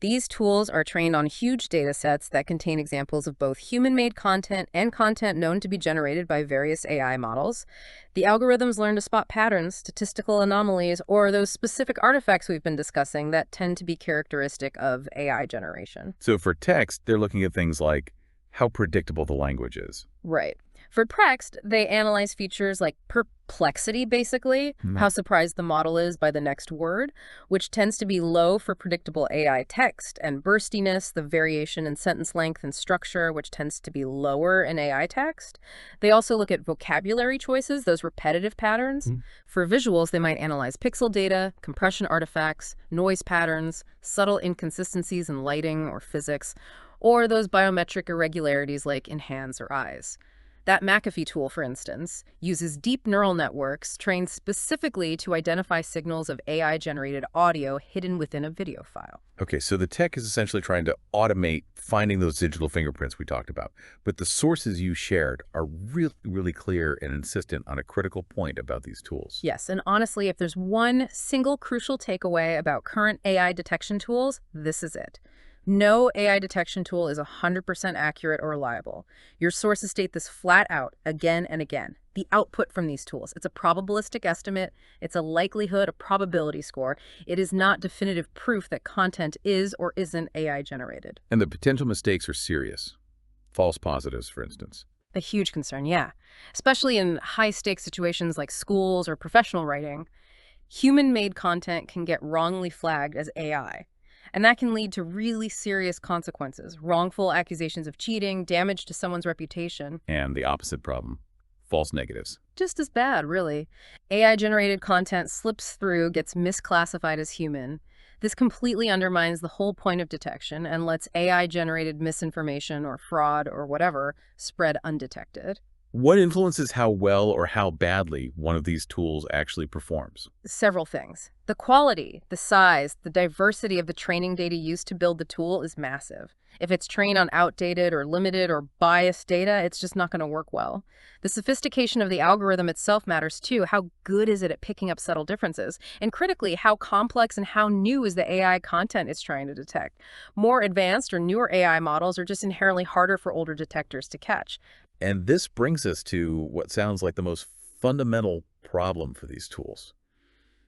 These tools are trained on huge data sets that contain examples of both human-made content and content known to be generated by various AI models. The algorithms learn to spot patterns, statistical anomalies, or those specific artifacts we've been discussing that tend to be characteristic of AI generation. So for text, they're looking at things like how predictable the language is. Right. For text, they analyze features like perplexity, basically, how surprised the model is by the next word, which tends to be low for predictable AI text, and burstiness, the variation in sentence length and structure, which tends to be lower in AI text. They also look at vocabulary choices, those repetitive patterns. For visuals, they might analyze pixel data, compression artifacts, noise patterns, subtle inconsistencies in lighting or physics, or those biometric irregularities like in hands or eyes. That McAfee tool, for instance, uses deep neural networks trained specifically to identify signals of AI-generated audio hidden within a video file. Okay, so the tech is essentially trying to automate finding those digital fingerprints we talked about. But the sources you shared are really, really clear and insistent on a critical point about these tools. Yes, and honestly, if there's one single crucial takeaway about current AI detection tools, this is it. No AI detection tool is 100% accurate or reliable. Your sources state this flat out again and again. The output from these tools, it's a probabilistic estimate, it's a likelihood, a probability score. It is not definitive proof that content is or isn't AI generated. And the potential mistakes are serious. False positives, for instance. A huge concern, yeah. Especially in high-stakes situations like schools or professional writing. Human-made content can get wrongly flagged as AI. And that can lead to really serious consequences, wrongful accusations of cheating, damage to someone's reputation. And the opposite problem, false negatives. Just as bad, really. AI-generated content slips through, gets misclassified as human. This completely undermines the whole point of detection and lets AI-generated misinformation or fraud or whatever spread undetected. What influences how well or how badly one of these tools actually performs? Several things. The quality, the size, the diversity of the training data used to build the tool is massive. If it's trained on outdated or limited or biased data, it's just not going to work well. The sophistication of the algorithm itself matters too. How good is it at picking up subtle differences? And critically, how complex and how new is the AI content it's trying to detect? More advanced or newer AI models are just inherently harder for older detectors to catch. And this brings us to what sounds like the most fundamental problem for these tools.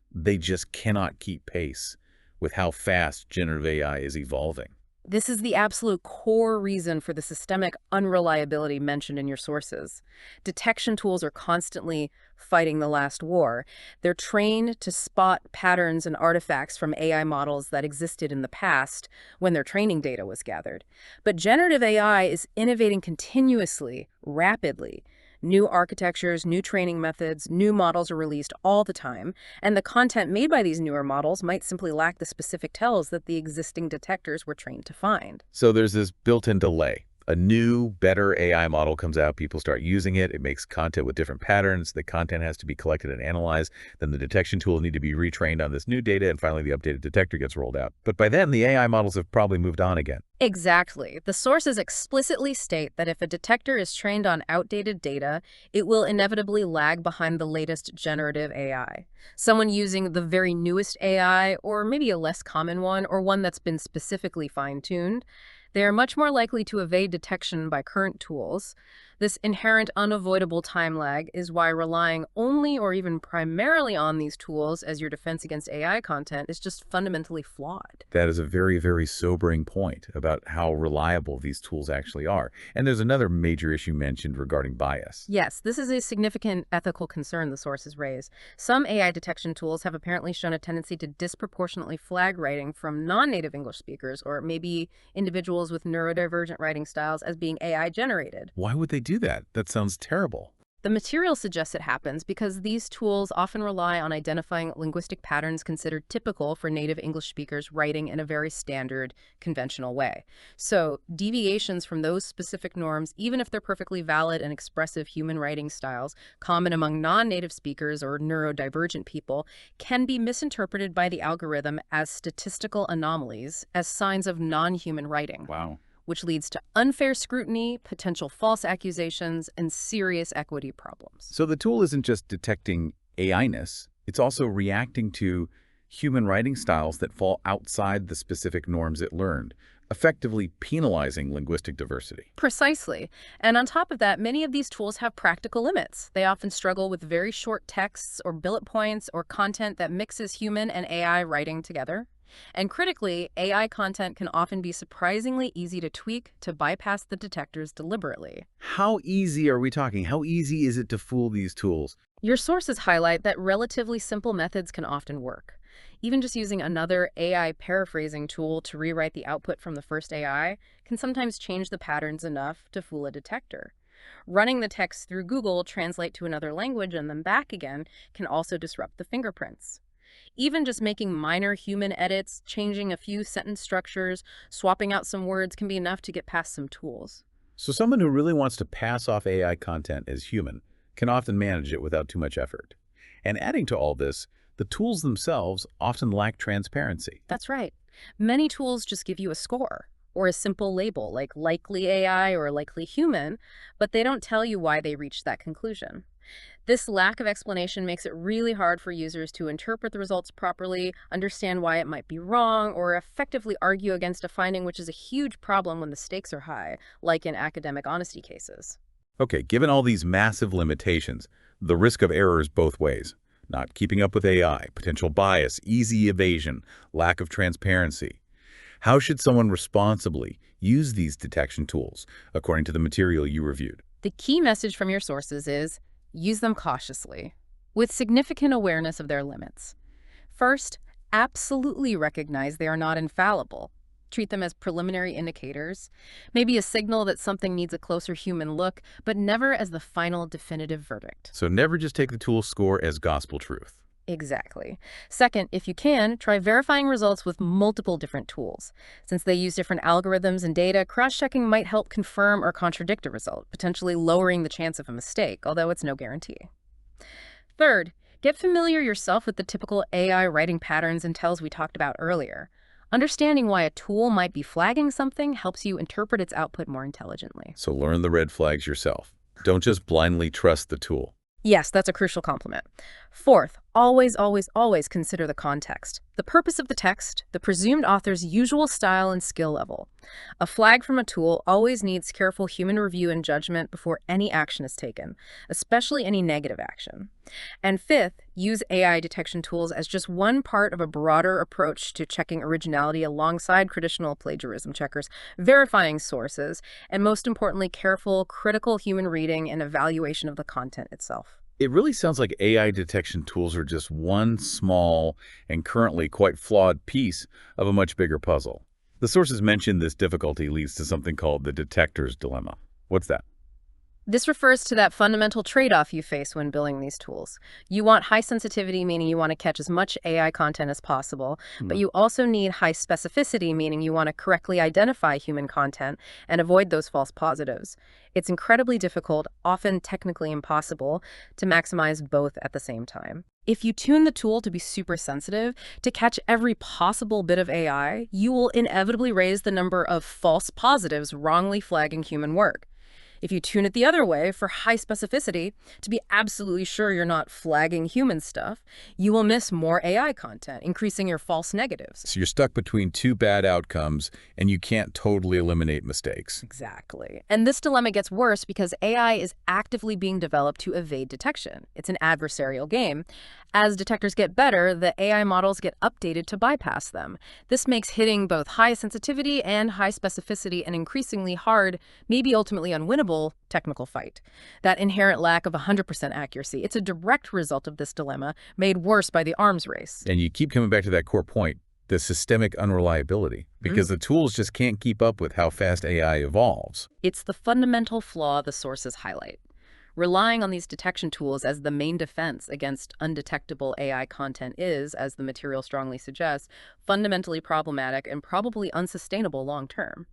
They just cannot keep pace with how fast generative AI is evolving. This is the absolute core reason for the systemic unreliability mentioned in your sources. Detection tools are constantly fighting the last war. They're trained to spot patterns and artifacts from AI models that existed in the past when their training data was gathered. But generative AI is innovating continuously, rapidly. New architectures, new training methods, new models are released all the time, and the content made by these newer models might simply lack the specific tells that the existing detectors were trained to find. So there's this built-in delay. A new, better AI model comes out, people start using it, it makes content with different patterns, the content has to be collected and analyzed, then the detection tools need to be retrained on this new data, and finally the updated detector gets rolled out. But by then, the AI models have probably moved on again. Exactly. The sources explicitly state that if a detector is trained on outdated data, it will inevitably lag behind the latest generative AI. Someone using the very newest AI, or maybe a less common one, or one that's been specifically fine-tuned, they are much more likely to evade detection by current tools. This inherent unavoidable time lag is why relying only or even primarily on these tools as your defense against AI content is just fundamentally flawed. That is a very, very sobering point about how reliable these tools actually are. And there's another major issue mentioned regarding bias. Yes, this is a significant ethical concern the sources raise. Some AI detection tools have apparently shown a tendency to disproportionately flag writing from non-native English speakers or maybe individuals with neurodivergent writing styles as being AI generated. Why would they do that? That sounds terrible. The material suggests it happens because these tools often rely on identifying linguistic patterns considered typical for native English speakers writing in a very standard, conventional way. So, deviations from those specific norms, even if they're perfectly valid and expressive human writing styles, common among non-native speakers or neurodivergent people, can be misinterpreted by the algorithm as statistical anomalies, as signs of non-human writing. Wow. Which leads to unfair scrutiny, potential false accusations, and serious equity problems. So the tool isn't just detecting AI-ness, it's also reacting to human writing styles that fall outside the specific norms it learned, effectively penalizing linguistic diversity. Precisely. And on top of that, many of these tools have practical limits. They often struggle with very short texts or bullet points or content that mixes human and AI writing together. And critically, AI content can often be surprisingly easy to tweak to bypass the detectors deliberately. How easy are we talking? How easy is it to fool these tools? Your sources highlight that relatively simple methods can often work. Even just using another AI paraphrasing tool to rewrite the output from the first AI can sometimes change the patterns enough to fool a detector. Running the text through Google Translate to another language and then back again can also disrupt the fingerprints. Even just making minor human edits, changing a few sentence structures, swapping out some words can be enough to get past some tools. So someone who really wants to pass off AI content as human can often manage it without too much effort. And adding to all this, the tools themselves often lack transparency. That's right. Many tools just give you a score or a simple label like likely AI or likely human, but they don't tell you why they reached that conclusion. This lack of explanation makes it really hard for users to interpret the results properly, understand why it might be wrong, or effectively argue against a finding, which is a huge problem when the stakes are high, like in academic honesty cases. Okay, given all these massive limitations, the risk of error is both ways. Not keeping up with AI, potential bias, easy evasion, lack of transparency. How should someone responsibly use these detection tools, according to the material you reviewed? The key message from your sources is use them cautiously, with significant awareness of their limits. First, absolutely recognize they are not infallible. Treat them as preliminary indicators, maybe a signal that something needs a closer human look, but never as the final definitive verdict. So never just take the tool score as gospel truth. Exactly. Second, if you can, try verifying results with multiple different tools. Since they use different algorithms and data, cross-checking might help confirm or contradict a result, potentially lowering the chance of a mistake, although it's no guarantee. Third, get familiar yourself with the typical AI writing patterns and tells we talked about earlier. Understanding why a tool might be flagging something helps you interpret its output more intelligently. So learn the red flags yourself. Don't just blindly trust the tool. Yes, that's a crucial complement. Fourth, always, always, always consider the context, the purpose of the text, the presumed author's usual style and skill level. A flag from a tool always needs careful human review and judgment before any action is taken, especially any negative action. And fifth, use AI detection tools as just one part of a broader approach to checking originality alongside traditional plagiarism checkers, verifying sources, and most importantly, careful, critical human reading and evaluation of the content itself. It really sounds like AI detection tools are just one small and currently quite flawed piece of a much bigger puzzle. The sources mentioned this difficulty leads to something called the detector's dilemma. What's that? This refers to that fundamental trade-off you face when building these tools. You want high sensitivity, meaning you want to catch as much AI content as possible, but Hmm. you also need high specificity, meaning you want to correctly identify human content and avoid those false positives. It's incredibly difficult, often technically impossible, to maximize both at the same time. If you tune the tool to be super sensitive, to catch every possible bit of AI, you will inevitably raise the number of false positives wrongly flagging human work. If you tune it the other way for high specificity, to be absolutely sure you're not flagging human stuff, you will miss more AI content, increasing your false negatives. So you're stuck between two bad outcomes, and you can't totally eliminate mistakes. Exactly. And this dilemma gets worse because AI is actively being developed to evade detection. It's an adversarial game. As detectors get better, the AI models get updated to bypass them. This makes hitting both high sensitivity and high specificity an increasingly hard, maybe ultimately unwinnable, technical fight. That inherent lack of 100% accuracy, it's a direct result of this dilemma, made worse by the arms race. And you keep coming back to that core point, the systemic unreliability, because the tools just can't keep up with how fast AI evolves. It's the fundamental flaw the sources highlight. Relying on these detection tools as the main defense against undetectable AI content is, as the material strongly suggests, fundamentally problematic and probably unsustainable long term.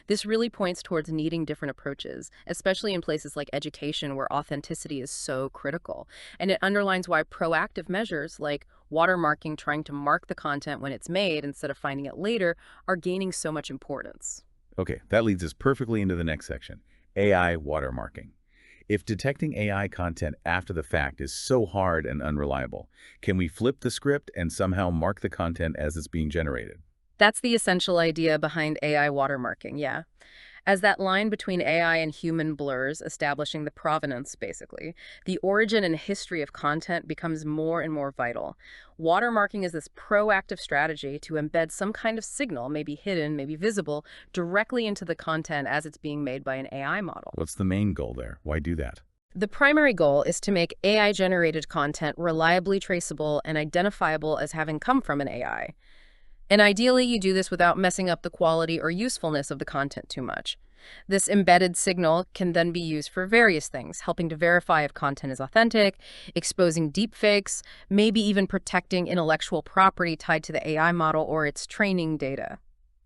This really points towards needing different approaches, especially in places like education where authenticity is so critical. And it underlines why proactive measures like watermarking, trying to mark the content when it's made instead of finding it later, are gaining so much importance. Okay, that leads us perfectly into the next section, AI watermarking. If detecting AI content after the fact is so hard and unreliable, can we flip the script and somehow mark the content as it's being generated? That's the essential idea behind AI watermarking, yeah. As that line between AI and human blurs, establishing the provenance, basically, the origin and history of content becomes more and more vital. Watermarking is this proactive strategy to embed some kind of signal, maybe hidden, maybe visible, directly into the content as it's being made by an AI model. What's the main goal there? Why do that? The primary goal is to make AI-generated content reliably traceable and identifiable as having come from an AI. And ideally, you do this without messing up the quality or usefulness of the content too much. This embedded signal can then be used for various things, helping to verify if content is authentic, exposing deepfakes, maybe even protecting intellectual property tied to the AI model or its training data.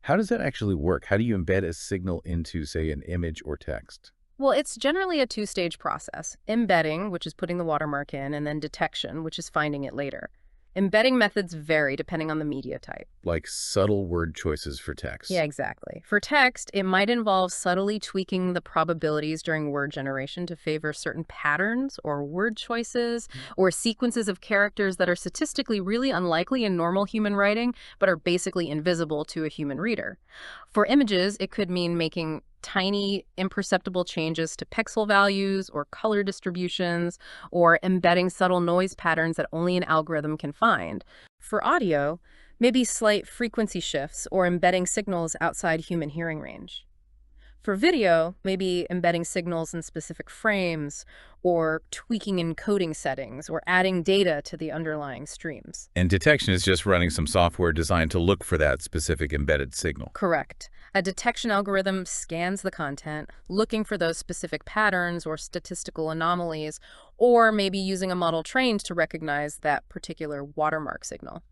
How does that actually work? How do you embed a signal into, say, an image or text? Well, it's generally a two-stage process: embedding, which is putting the watermark in, and then detection, which is finding it later. Embedding methods vary depending on the media type. Like subtle word choices for text. Yeah, exactly. For text, it might involve subtly tweaking the probabilities during word generation to favor certain patterns or word choices or sequences of characters that are statistically really unlikely in normal human writing, but are basically invisible to a human reader. For images, it could mean making tiny, imperceptible changes to pixel values or color distributions, or embedding subtle noise patterns that only an algorithm can find. For audio, maybe slight frequency shifts or embedding signals outside human hearing range. For video, maybe embedding signals in specific frames, or tweaking encoding settings, or adding data to the underlying streams. And detection is just running some software designed to look for that specific embedded signal. Correct. A detection algorithm scans the content, looking for those specific patterns or statistical anomalies, or maybe using a model trained to recognize that particular watermark signal.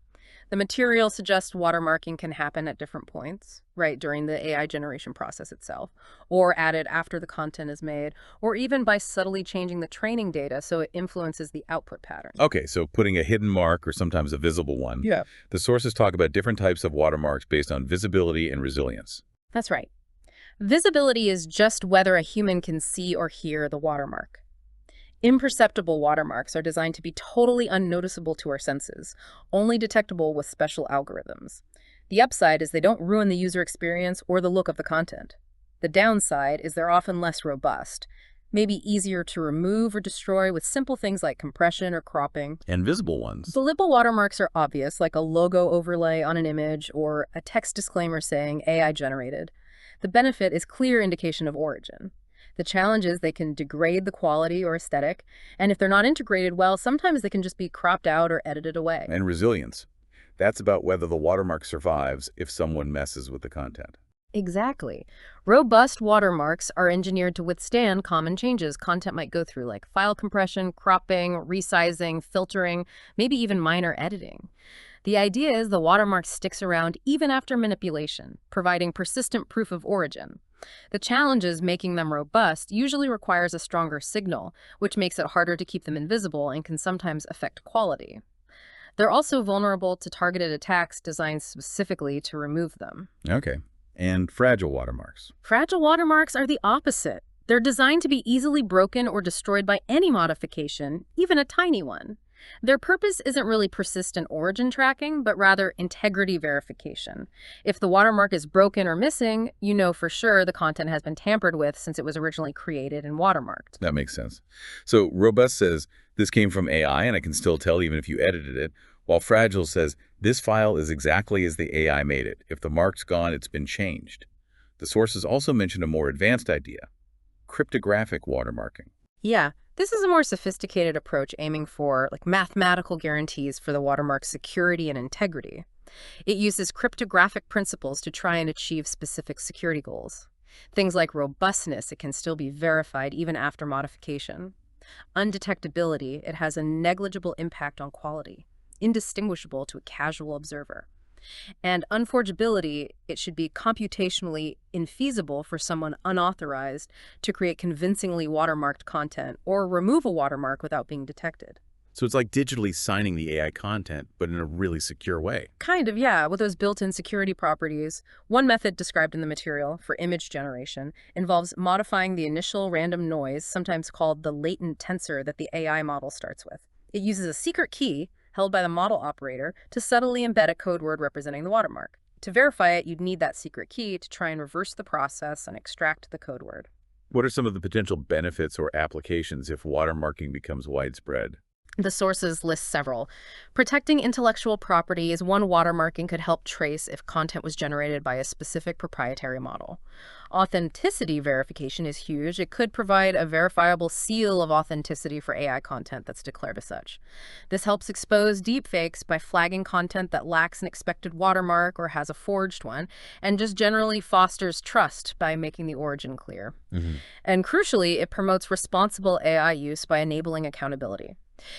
The material suggests watermarking can happen at different points, right during the AI generation process itself, or added after the content is made, or even by subtly changing the training data so it influences the output pattern. Okay, so putting a hidden mark or sometimes a visible one. Yeah. The sources talk about different types of watermarks based on visibility and resilience. That's right. Visibility is just whether a human can see or hear the watermark. Imperceptible watermarks are designed to be totally unnoticeable to our senses, only detectable with special algorithms. The upside is they don't ruin the user experience or the look of the content. The downside is they're often less robust, maybe easier to remove or destroy with simple things like compression or cropping. And visible ones. Believable watermarks are obvious, like a logo overlay on an image or a text disclaimer saying AI generated. The benefit is clear indication of origin. The challenge is they can degrade the quality or aesthetic, and if they're not integrated well, sometimes they can just be cropped out or edited away. And resilience. That's about whether the watermark survives if someone messes with the content. Exactly. Robust watermarks are engineered to withstand common changes content might go through, like file compression, cropping, resizing, filtering, maybe even minor editing. The idea is the watermark sticks around even after manipulation, providing persistent proof of origin. The challenge is making them robust usually requires a stronger signal, which makes it harder to keep them invisible and can sometimes affect quality. They're also vulnerable to targeted attacks designed specifically to remove them. Okay. And fragile watermarks. Fragile watermarks are the opposite. They're designed to be easily broken or destroyed by any modification, even a tiny one. Their purpose isn't really persistent origin tracking, but rather integrity verification. If the watermark is broken or missing, you know for sure the content has been tampered with since it was originally created and watermarked. That makes sense. So robust says this came from AI and I can still tell even if you edited it, while fragile says this file is exactly as the AI made it. If the mark's gone, it's been changed. The sources also mention a more advanced idea, cryptographic watermarking. Yeah, this is a more sophisticated approach aiming for mathematical guarantees for the watermark's security and integrity. It uses cryptographic principles to try and achieve specific security goals. Things like robustness, it can still be verified even after modification. Undetectability, it has a negligible impact on quality, indistinguishable to a casual observer. And unforgeability, it should be computationally infeasible for someone unauthorized to create convincingly watermarked content or remove a watermark without being detected. So it's like digitally signing the AI content, but in a really secure way. Kind of, yeah, with those built-in security properties. One method described in the material for image generation involves modifying the initial random noise, sometimes called the latent tensor that the AI model starts with. It uses a secret key held by the model operator to subtly embed a code word representing the watermark. To verify it, you'd need that secret key to try and reverse the process and extract the code word. What are some of the potential benefits or applications if watermarking becomes widespread? The sources list several. Protecting intellectual property is one watermarking could help trace if content was generated by a specific proprietary model. Authenticity verification is huge. It could provide a verifiable seal of authenticity for AI content that's declared as such. This helps expose deepfakes by flagging content that lacks an expected watermark or has a forged one, and just generally fosters trust by making the origin clear. And crucially, it promotes responsible AI use by enabling accountability.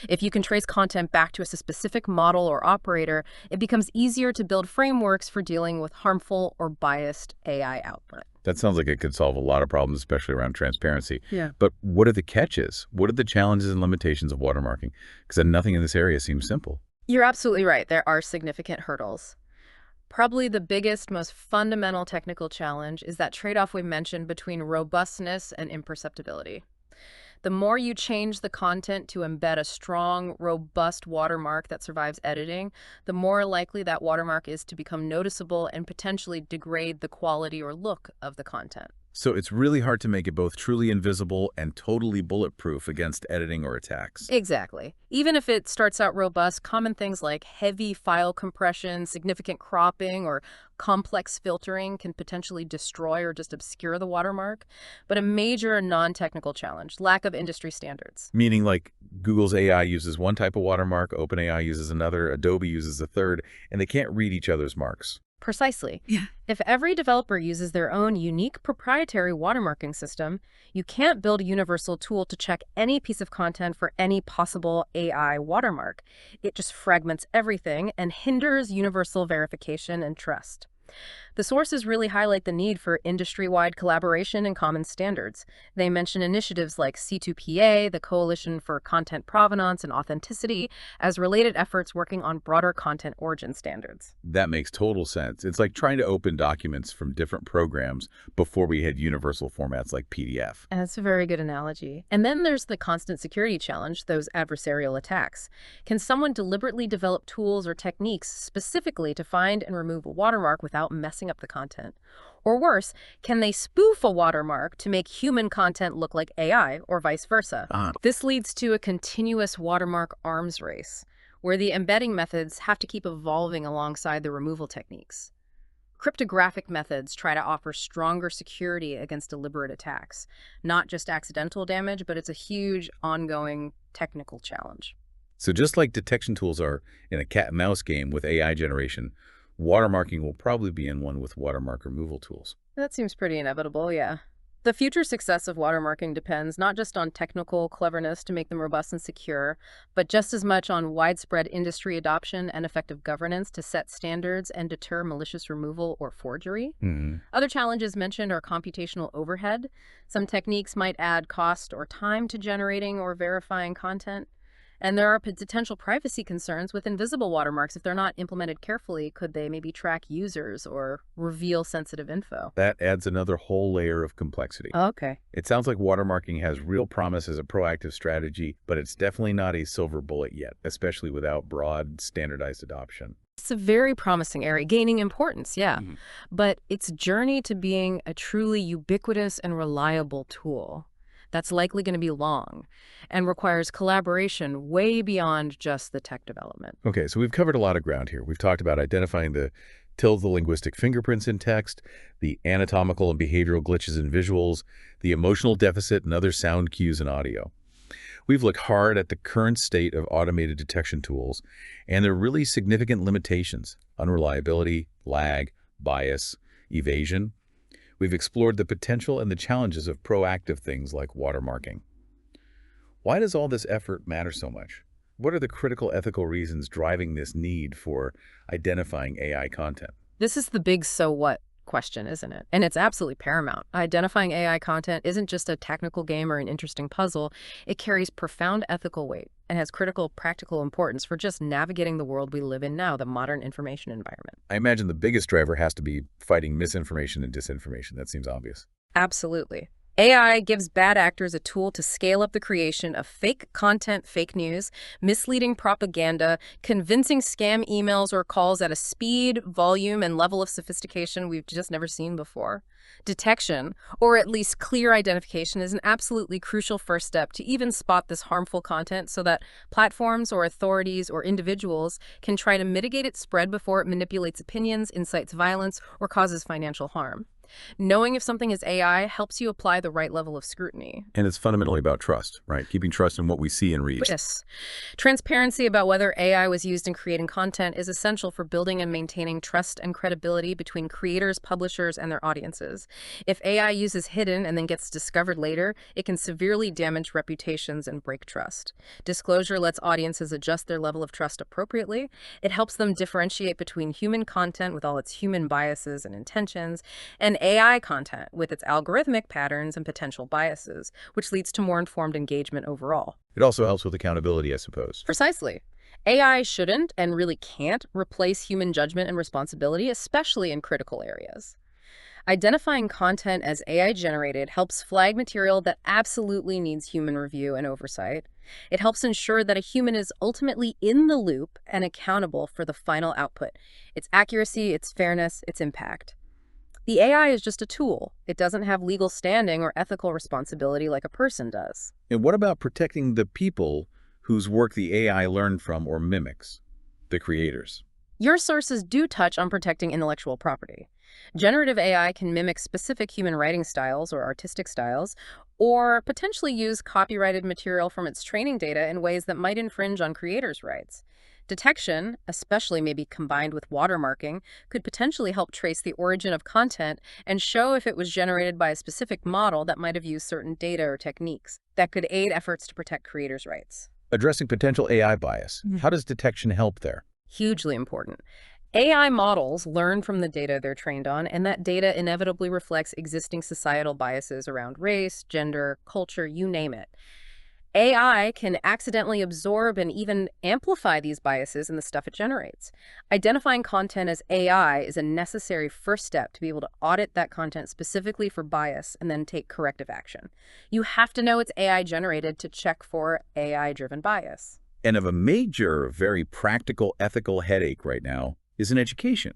If you can trace content back to a specific model or operator, it becomes easier to build frameworks for dealing with harmful or biased AI output. That sounds like it could solve a lot of problems, especially around transparency. Yeah. But what are the catches? What are the challenges and limitations of watermarking? Because nothing in this area seems simple. You're absolutely right. There are significant hurdles. Probably the biggest, most fundamental technical challenge is that trade-off we mentioned between robustness and imperceptibility. The more you change the content to embed a strong, robust watermark that survives editing, the more likely that watermark is to become noticeable and potentially degrade the quality or look of the content. So it's really hard to make it both truly invisible and totally bulletproof against editing or attacks. Exactly. Even if it starts out robust, common things like heavy file compression, significant cropping, or complex filtering can potentially destroy or just obscure the watermark. But a major non-technical challenge, lack of industry standards. Meaning like Google's AI uses one type of watermark, OpenAI uses another, Adobe uses a third, and they can't read each other's marks. Precisely. Yeah. If every developer uses their own unique proprietary watermarking system, you can't build a universal tool to check any piece of content for any possible AI watermark. It just fragments everything and hinders universal verification and trust. The sources really highlight the need for industry-wide collaboration and common standards. They mention initiatives like C2PA, the Coalition for Content Provenance and Authenticity, as related efforts working on broader content origin standards. That makes total sense. It's like trying to open documents from different programs before we had universal formats like PDF. And that's a very good analogy. And then there's the constant security challenge, those adversarial attacks. Can someone deliberately develop tools or techniques specifically to find and remove a watermark without messing up the content? Or worse, can they spoof a watermark to make human content look like AI or vice versa? This leads to a continuous watermark arms race, where the embedding methods have to keep evolving alongside the removal techniques. Cryptographic methods try to offer stronger security against deliberate attacks, not just accidental damage, but it's a huge ongoing technical challenge. So just like detection tools are in a cat and mouse game with AI generation, Watermarking will probably be in one with watermark removal tools. That seems pretty inevitable, yeah. The future success of watermarking depends not just on technical cleverness to make them robust and secure, but just as much on widespread industry adoption and effective governance to set standards and deter malicious removal or forgery. Hmm. Other challenges mentioned are computational overhead. Some techniques might add cost or time to generating or verifying content. And there are potential privacy concerns with invisible watermarks. If they're not implemented carefully, could they maybe track users or reveal sensitive info? That adds another whole layer of complexity. Okay. It sounds like watermarking has real promise as a proactive strategy, but it's definitely not a silver bullet yet, especially without broad, standardized adoption. It's a very promising area, gaining importance, yeah. Mhm. But its journey to being a truly ubiquitous and reliable tool, that's likely going to be long and requires collaboration way beyond just the tech development. Okay, so we've covered a lot of ground here. We've talked about identifying the linguistic fingerprints in text, the anatomical and behavioral glitches in visuals, the emotional deficit and other sound cues in audio. We've looked hard at the current state of automated detection tools and their really significant limitations: unreliability, lag, bias, evasion. We've explored the potential and the challenges of proactive things like watermarking. Why does all this effort matter so much? What are the critical ethical reasons driving this need for identifying AI content? This is the big so what question, isn't it? And it's absolutely paramount. Identifying AI content isn't just a technical game or an interesting puzzle. It carries profound ethical weight and has critical practical importance for just navigating the world we live in now, the modern information environment. I imagine the biggest driver has to be fighting misinformation and disinformation. That seems obvious. Absolutely. AI gives bad actors a tool to scale up the creation of fake content, fake news, misleading propaganda, convincing scam emails or calls at a speed, volume, and level of sophistication we've just never seen before. Detection, or at least clear identification, is an absolutely crucial first step to even spot this harmful content so that platforms or authorities or individuals can try to mitigate its spread before it manipulates opinions, incites violence, or causes financial harm. Knowing if something is AI helps you apply the right level of scrutiny. And it's fundamentally about trust, right? Keeping trust in what we see and read. Yes. Transparency about whether AI was used in creating content is essential for building and maintaining trust and credibility between creators, publishers, and their audiences. If AI uses hidden and then gets discovered later, it can severely damage reputations and break trust. Disclosure lets audiences adjust their level of trust appropriately. It helps them differentiate between human content with all its human biases and intentions, and AI content with its algorithmic patterns and potential biases, which leads to more informed engagement overall. It also helps with accountability, I suppose. Precisely. AI shouldn't and really can't replace human judgment and responsibility, especially in critical areas. Identifying content as AI-generated helps flag material that absolutely needs human review and oversight. It helps ensure that a human is ultimately in the loop and accountable for the final output, its accuracy, its fairness, its impact. The AI is just a tool. It doesn't have legal standing or ethical responsibility like a person does. And what about protecting the people whose work the AI learned from or mimics, the creators? Your sources do touch on protecting intellectual property. Generative AI can mimic specific human writing styles or artistic styles, or potentially use copyrighted material from its training data in ways that might infringe on creators' rights. Detection, especially maybe combined with watermarking, could potentially help trace the origin of content and show if it was generated by a specific model that might have used certain data or techniques that could aid efforts to protect creators' rights. Addressing potential AI bias. How does detection help there? Hugely important. AI models learn from the data they're trained on, and that data inevitably reflects existing societal biases around race, gender, culture, you name it. AI can accidentally absorb and even amplify these biases in the stuff it generates. Identifying content as AI is a necessary first step to be able to audit that content specifically for bias and then take corrective action. You have to know it's AI generated to check for AI-driven bias. And of a major, very practical ethical headache right now is in education,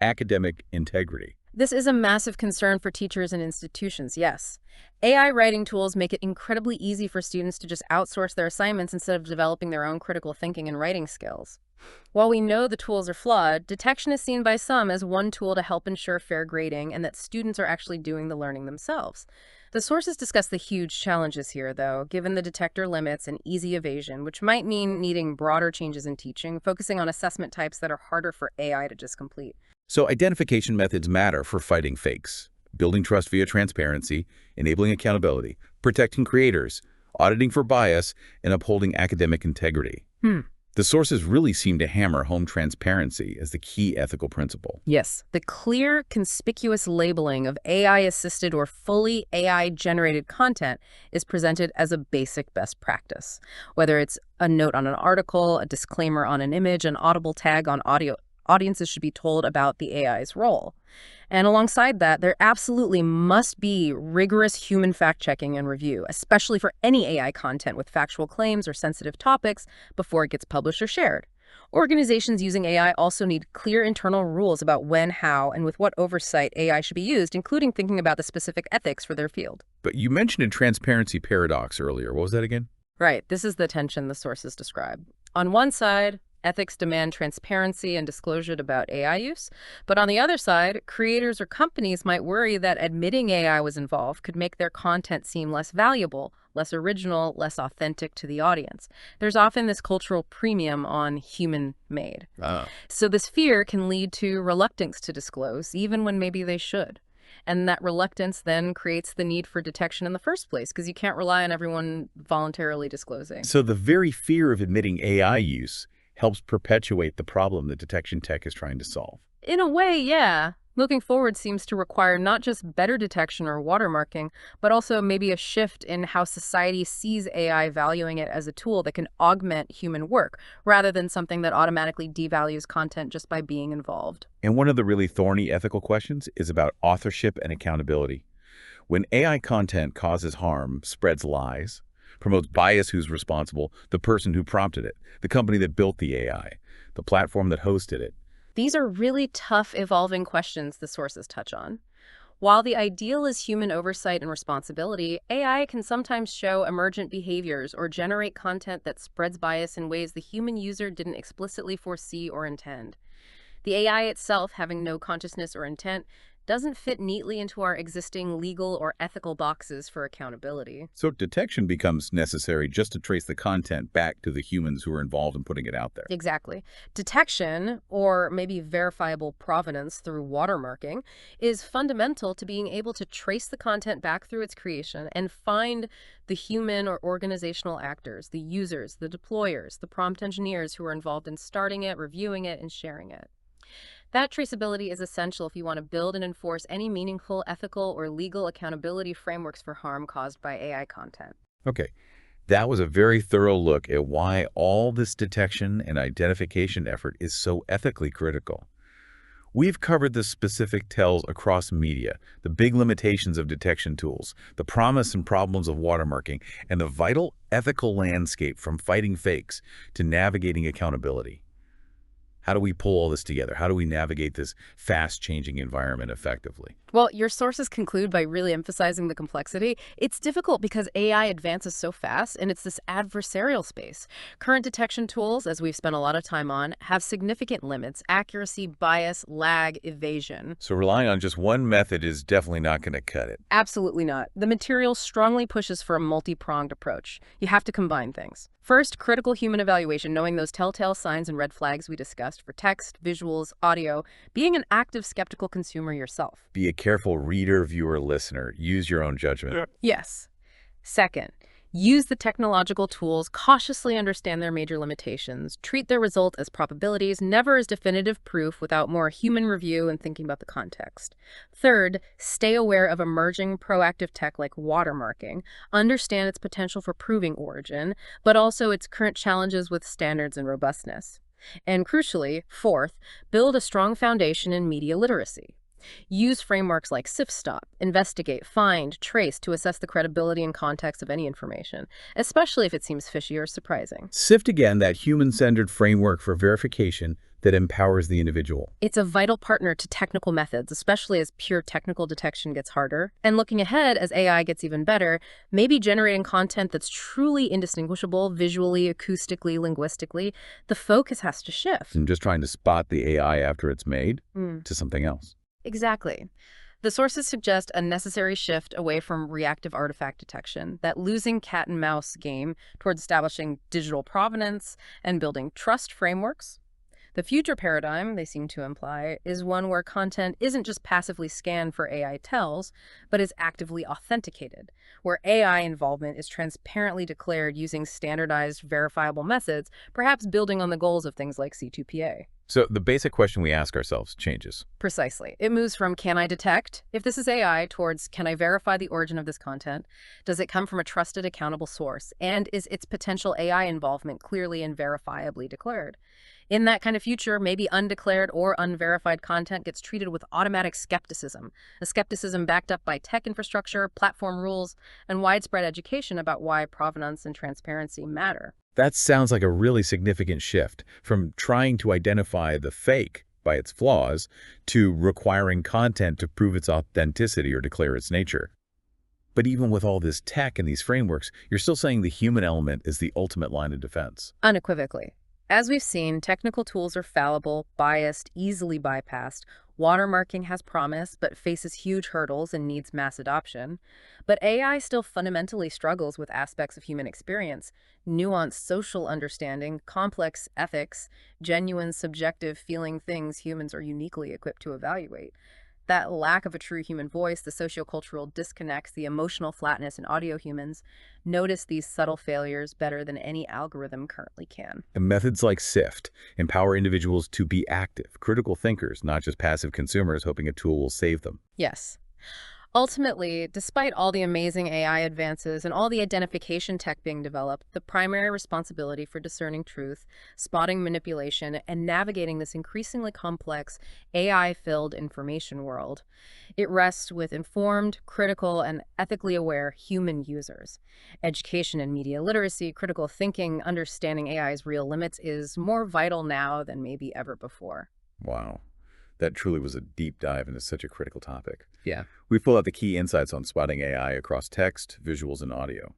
academic integrity. This is a massive concern for teachers and institutions, yes. AI writing tools make it incredibly easy for students to just outsource their assignments instead of developing their own critical thinking and writing skills. While we know the tools are flawed, detection is seen by some as one tool to help ensure fair grading and that students are actually doing the learning themselves. The sources discuss the huge challenges here, though, given the detector limits and easy evasion, which might mean needing broader changes in teaching, focusing on assessment types that are harder for AI to just complete. So identification methods matter for fighting fakes, building trust via transparency, enabling accountability, protecting creators, auditing for bias, and upholding academic integrity. The sources really seem to hammer home transparency as the key ethical principle. Yes, the clear, conspicuous labeling of AI-assisted or fully AI-generated content is presented as a basic best practice. Whether it's a note on an article, a disclaimer on an image, an audible tag on audio, audiences should be told about the AI's role. And alongside that, there absolutely must be rigorous human fact-checking and review, especially for any AI content with factual claims or sensitive topics before it gets published or shared. Organizations using AI also need clear internal rules about when, how, and with what oversight AI should be used, including thinking about the specific ethics for their field. But you mentioned a transparency paradox earlier. What was that again? Right, this is the tension the sources describe. On one side, ethics demand transparency and disclosure about AI use. But on the other side, creators or companies might worry that admitting AI was involved could make their content seem less valuable, less original, less authentic to the audience. There's often this cultural premium on human-made. So this fear can lead to reluctance to disclose, even when maybe they should. And that reluctance then creates the need for detection in the first place, because you can't rely on everyone voluntarily disclosing. So the very fear of admitting AI use helps perpetuate the problem that detection tech is trying to solve. In a way, yeah. Looking forward seems to require not just better detection or watermarking, but also maybe a shift in how society sees AI, valuing it as a tool that can augment human work, rather than something that automatically devalues content just by being involved. And one of the really thorny ethical questions is about authorship and accountability. When AI content causes harm, spreads lies, promotes bias, who's responsible? The person who prompted it, the company that built the AI, the platform that hosted it. These are really tough, evolving questions the sources touch on. While the ideal is human oversight and responsibility, AI can sometimes show emergent behaviors or generate content that spreads bias in ways the human user didn't explicitly foresee or intend. The AI itself, having no consciousness or intent, doesn't fit neatly into our existing legal or ethical boxes for accountability. So detection becomes necessary just to trace the content back to the humans who are involved in putting it out there. Exactly. Detection, or maybe verifiable provenance through watermarking, is fundamental to being able to trace the content back through its creation and find the human or organizational actors, the users, the deployers, the prompt engineers who are involved in starting it, reviewing it, and sharing it. That traceability is essential if you want to build and enforce any meaningful ethical or legal accountability frameworks for harm caused by AI content. Okay, that was a very thorough look at why all this detection and identification effort is so ethically critical. We've covered the specific tells across media, the big limitations of detection tools, the promise and problems of watermarking, and the vital ethical landscape from fighting fakes to navigating accountability. How do we pull all this together? How do we navigate this fast-changing environment effectively? Well, your sources conclude by really emphasizing the complexity. It's difficult because AI advances so fast, and it's this adversarial space. Current detection tools, as we've spent a lot of time on, have significant limits: accuracy, bias, lag, evasion. So relying on just one method is definitely not going to cut it. Absolutely not. The material strongly pushes for a multi-pronged approach. You have to combine things. First, critical human evaluation, knowing those telltale signs and red flags we discussed for text, visuals, audio, being an active skeptical consumer yourself. Be a careful reader, viewer, listener. Use your own judgment. Yes. Second, use the technological tools, cautiously understand their major limitations, treat their result as probabilities, never as definitive proof without more human review and thinking about the context. Third, stay aware of emerging proactive tech like watermarking, understand its potential for proving origin, but also its current challenges with standards and robustness. And crucially, fourth, build a strong foundation in media literacy. Use frameworks like SIFT-STOP, investigate, find, trace to assess the credibility and context of any information, especially if it seems fishy or surprising. SIFT again, that human-centered framework for verification that empowers the individual. It's a vital partner to technical methods, especially as pure technical detection gets harder. And looking ahead, as AI gets even better, maybe generating content that's truly indistinguishable visually, acoustically, linguistically, the focus has to shift. And just trying to spot the AI after it's made Hmm. to something else. Exactly. The sources suggest a necessary shift away from reactive artifact detection, that losing cat and mouse game towards establishing digital provenance and building trust frameworks. The future paradigm, they seem to imply, is one where content isn't just passively scanned for AI tells, but is actively authenticated, where AI involvement is transparently declared using standardized, verifiable methods, perhaps building on the goals of things like C2PA. So the basic question we ask ourselves changes. Precisely. It moves from can I detect if this is AI towards can I verify the origin of this content? Does it come from a trusted, accountable source? And is its potential AI involvement clearly and verifiably declared? In that kind of future, maybe undeclared or unverified content gets treated with automatic skepticism, a skepticism backed up by tech infrastructure, platform rules, and widespread education about why provenance and transparency matter. That sounds like a really significant shift from trying to identify the fake by its flaws to requiring content to prove its authenticity or declare its nature. But even with all this tech and these frameworks, you're still saying the human element is the ultimate line of defense. Unequivocally. As we've seen, technical tools are fallible, biased, easily bypassed. Watermarking has promise, but faces huge hurdles and needs mass adoption. But AI still fundamentally struggles with aspects of human experience, nuanced social understanding, complex ethics, genuine subjective feeling things humans are uniquely equipped to evaluate. That lack of a true human voice, the sociocultural disconnects, the emotional flatness in audio humans, notice these subtle failures better than any algorithm currently can. And methods like SIFT empower individuals to be active, critical thinkers, not just passive consumers hoping a tool will save them. Yes. Ultimately, despite all the amazing AI advances and all the identification tech being developed, the primary responsibility for discerning truth, spotting manipulation, and navigating this increasingly complex AI-filled information world, it rests with informed, critical, and ethically aware human users. Education and media literacy, critical thinking, understanding AI's real limits is more vital now than maybe ever before. Wow. That truly was a deep dive into such a critical topic. Yeah. We've pulled out the key insights on spotting AI across text, visuals, and audio.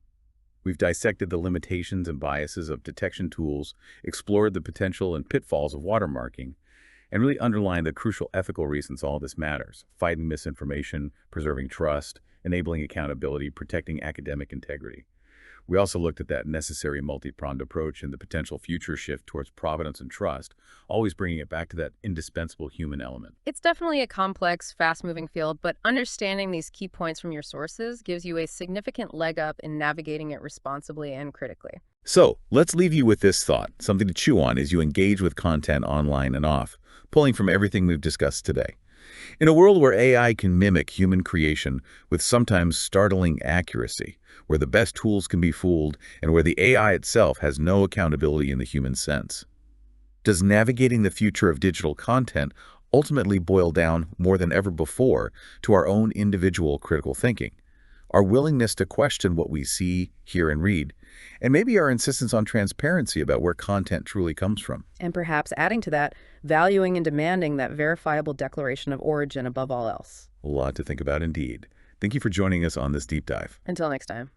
We've dissected the limitations and biases of detection tools, explored the potential and pitfalls of watermarking, and really underlined the crucial ethical reasons all this matters: fighting misinformation, preserving trust, enabling accountability, protecting academic integrity. We also looked at that necessary multi-pronged approach and the potential future shift towards provenance and trust, always bringing it back to that indispensable human element. It's definitely a complex, fast-moving field, but understanding these key points from your sources gives you a significant leg up in navigating it responsibly and critically. So, let's leave you with this thought, something to chew on as you engage with content online and off, pulling from everything we've discussed today. In a world where AI can mimic human creation with sometimes startling accuracy, where the best tools can be fooled, and where the AI itself has no accountability in the human sense, does navigating the future of digital content ultimately boil down, more than ever before, to our own individual critical thinking, our willingness to question what we see, hear, and read, and maybe our insistence on transparency about where content truly comes from? And perhaps adding to that, valuing and demanding that verifiable declaration of origin above all else. A lot to think about indeed. Thank you for joining us on this deep dive. Until next time.